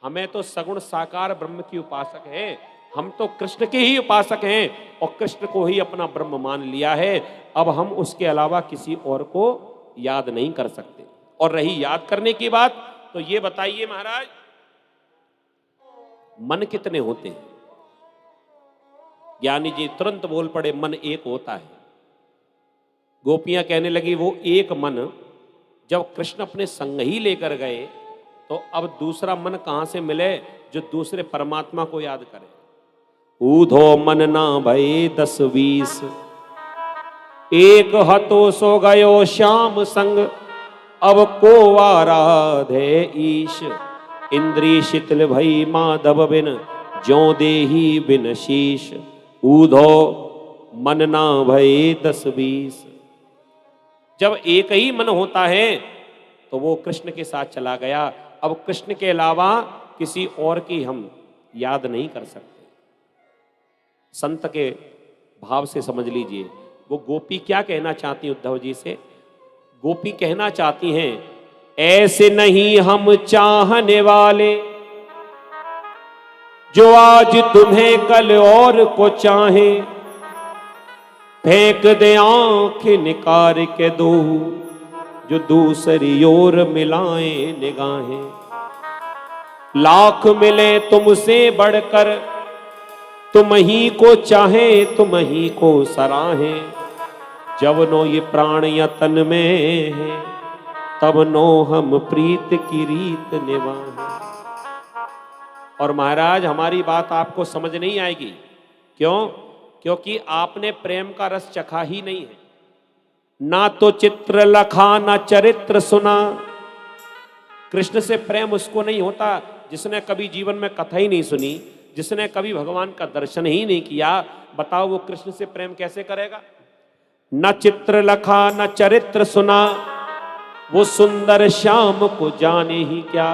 हमें तो सगुण साकार ब्रह्म की उपासक है, हम तो कृष्ण के ही उपासक हैं और कृष्ण को ही अपना ब्रह्म मान लिया है। अब हम उसके अलावा किसी और को याद नहीं कर सकते। और रही याद करने की बात, तो ये बताइए महाराज, मन कितने होते हैं? ज्ञानी जी तुरंत बोल पड़े, मन एक होता है। गोपियां कहने लगी, वो एक मन जब कृष्ण अपने संग ही लेकर गए, तो अब दूसरा मन कहां से मिले जो दूसरे परमात्मा को याद करे? ऊधो मन ना भये 10-20, एक हतो सो गयो श्याम संग, अब को आराधे ईश, इंद्री शिथिल भई माधव बिन, ज्यों देही बिन शीश। ऊधो मन ना भये 10-20। जब एक ही मन होता है तो वो कृष्ण के साथ चला गया। अब कृष्ण के अलावा किसी और की हम याद नहीं कर सकते। संत के भाव से समझ लीजिए, वो गोपी क्या कहना चाहती उद्धव जी से? गोपी कहना चाहती हैं, ऐसे नहीं हम चाहने वाले, जो आज तुम्हें कल और को चाहे, फेंक दे आंख निकार के दो, जो दूसरी ओर मिलाए निगाहें। लाख मिले तुमसे बढ़कर, तुम ही को चाहे तुम ही को सराहे, जब नो ये प्राण या तन में है, तब नो हम प्रीत की रीत निभाएं। और महाराज, हमारी बात आपको समझ नहीं आएगी। क्यों? क्योंकि आपने प्रेम का रस चखा ही नहीं है। ना तो चित्र लखा ना चरित्र सुना। कृष्ण से प्रेम उसको नहीं होता जिसने कभी जीवन में कथा ही नहीं सुनी, जिसने कभी भगवान का दर्शन ही नहीं किया। बताओ वो कृष्ण से प्रेम कैसे करेगा? न चित्र लखा न चरित्र सुना, वो सुंदर श्याम को जाने ही क्या।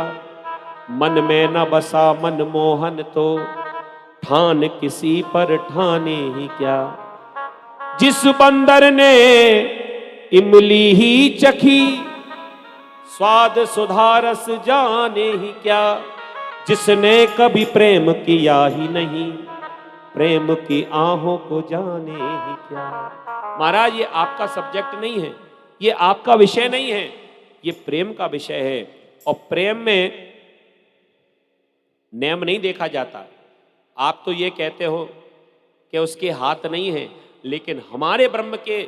मन में न बसा मन मोहन, तो ठान किसी पर ठाने ही क्या। जिस बंदर ने इमली ही चखी, स्वाद सुधारस जाने ही क्या। जिसने कभी प्रेम किया ही नहीं, प्रेम की आहों को जाने ही क्या। महाराज, ये आपका सब्जेक्ट नहीं है, ये आपका विषय नहीं है, ये प्रेम का विषय है। और प्रेम में नेम नहीं देखा जाता। आप तो ये कहते हो कि उसके हाथ नहीं है, लेकिन हमारे ब्रह्म के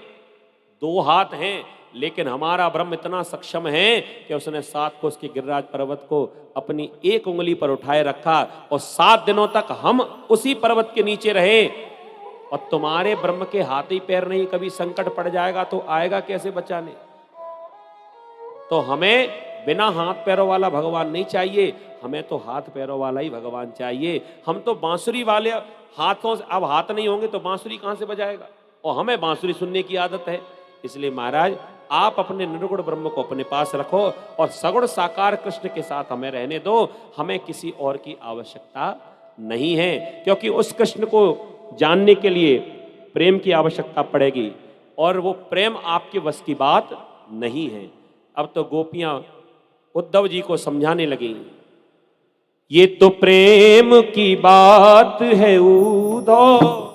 2 हाथ हैं। लेकिन हमारा ब्रह्म इतना सक्षम है कि उसने 7 कोस के गिरिराज पर्वत को अपनी एक उंगली पर उठाए रखा और 7 दिनों तक हम उसी पर्वत के नीचे रहे। और तुम्हारे ब्रह्म के हाथ ही पैर नहीं, कभी संकट पड़ जाएगा तो आएगा कैसे बचाने? तो हमें बिना हाथ पैरों वाला भगवान नहीं चाहिए, हमें तो हाथ पैरों वाला ही भगवान चाहिए। हम तो बांसुरी वाले हाथों से, अब हाथ नहीं होंगे तो बांसुरी कहां से बजाएगा? और हमें बांसुरी सुनने की आदत है। इसलिए महाराज, आप अपने निर्गुण ब्रह्म को अपने पास रखो और सगुण साकार कृष्ण के साथ हमें रहने दो। हमें किसी और की आवश्यकता नहीं है, क्योंकि उस कृष्ण को जानने के लिए प्रेम की आवश्यकता पड़ेगी और वो प्रेम आपके वश की बात नहीं है। अब तो गोपियां उद्धव जी को समझाने लगी, ये तो प्रेम की बात है उद्धव।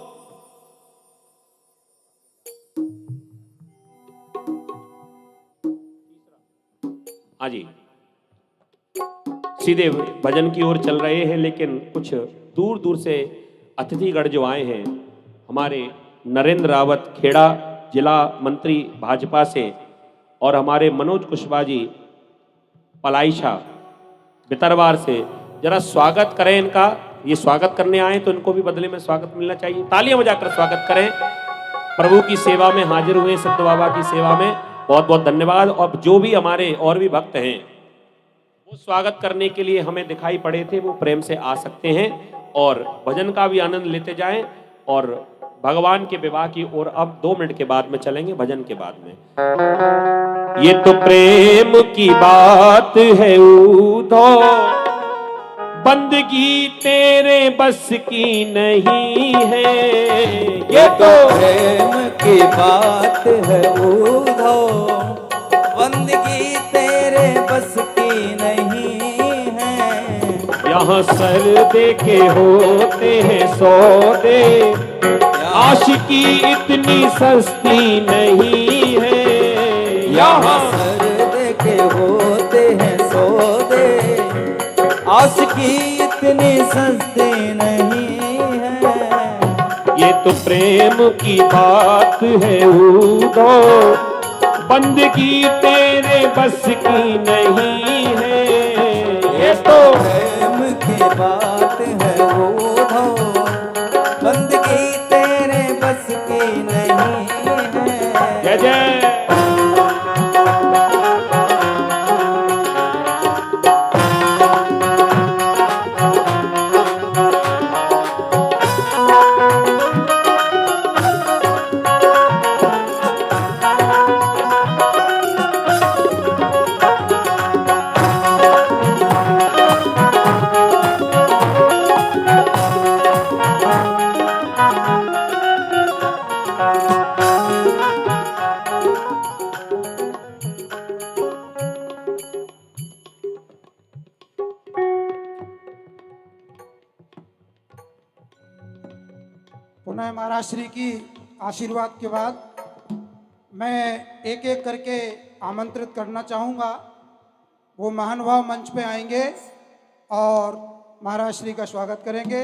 हाँ जी, सीधे भजन की ओर चल रहे हैं, लेकिन कुछ दूर दूर से अतिथिगण जो आए हैं, हमारे नरेंद्र रावत खेड़ा जिला मंत्री भाजपा से, और हमारे मनोज कुशवाहा जी पलाईशा बितरवार से, जरा स्वागत करें इनका। ये स्वागत करने आए तो इनको भी बदले में स्वागत मिलना चाहिए। तालियां बजाकर स्वागत करें। प्रभु की सेवा में हाजिर हुए, संत बाबा की सेवा में बहुत बहुत धन्यवाद। और जो भी हमारे और भी भक्त हैं, वो स्वागत करने के लिए हमें दिखाई पड़े थे, वो प्रेम से आ सकते हैं और भजन का भी आनंद लेते जाएं। और भगवान के विवाह की ओर अब 2 मिनट के बाद में चलेंगे, भजन के बाद में। ये तो प्रेम की बात है उद्धव, बंदगी तेरे बस की नहीं है। ये तो प्रेम की बात है उद्धव, बंदगी तेरे बस की नहीं है। यहाँ सर्दे के होते हैं सौदे, आशिकी इतनी सस्ती नहीं है। यहाँ सर्दे के होते हैं सौदे, आशिकी इतनी सस्ती नहीं है। ये तो प्रेम की बात है उदो, बंदगी तेरे बस की नहीं है। ये तो प्रेम की बात है उदो, बंदगी तेरे बस की नहीं है। जय जय। पुनः महाराज श्री की आशीर्वाद के बाद मैं एक एक करके आमंत्रित करना चाहूँगा। वो महानुभाव मंच पे आएंगे और महाराज श्री का स्वागत करेंगे।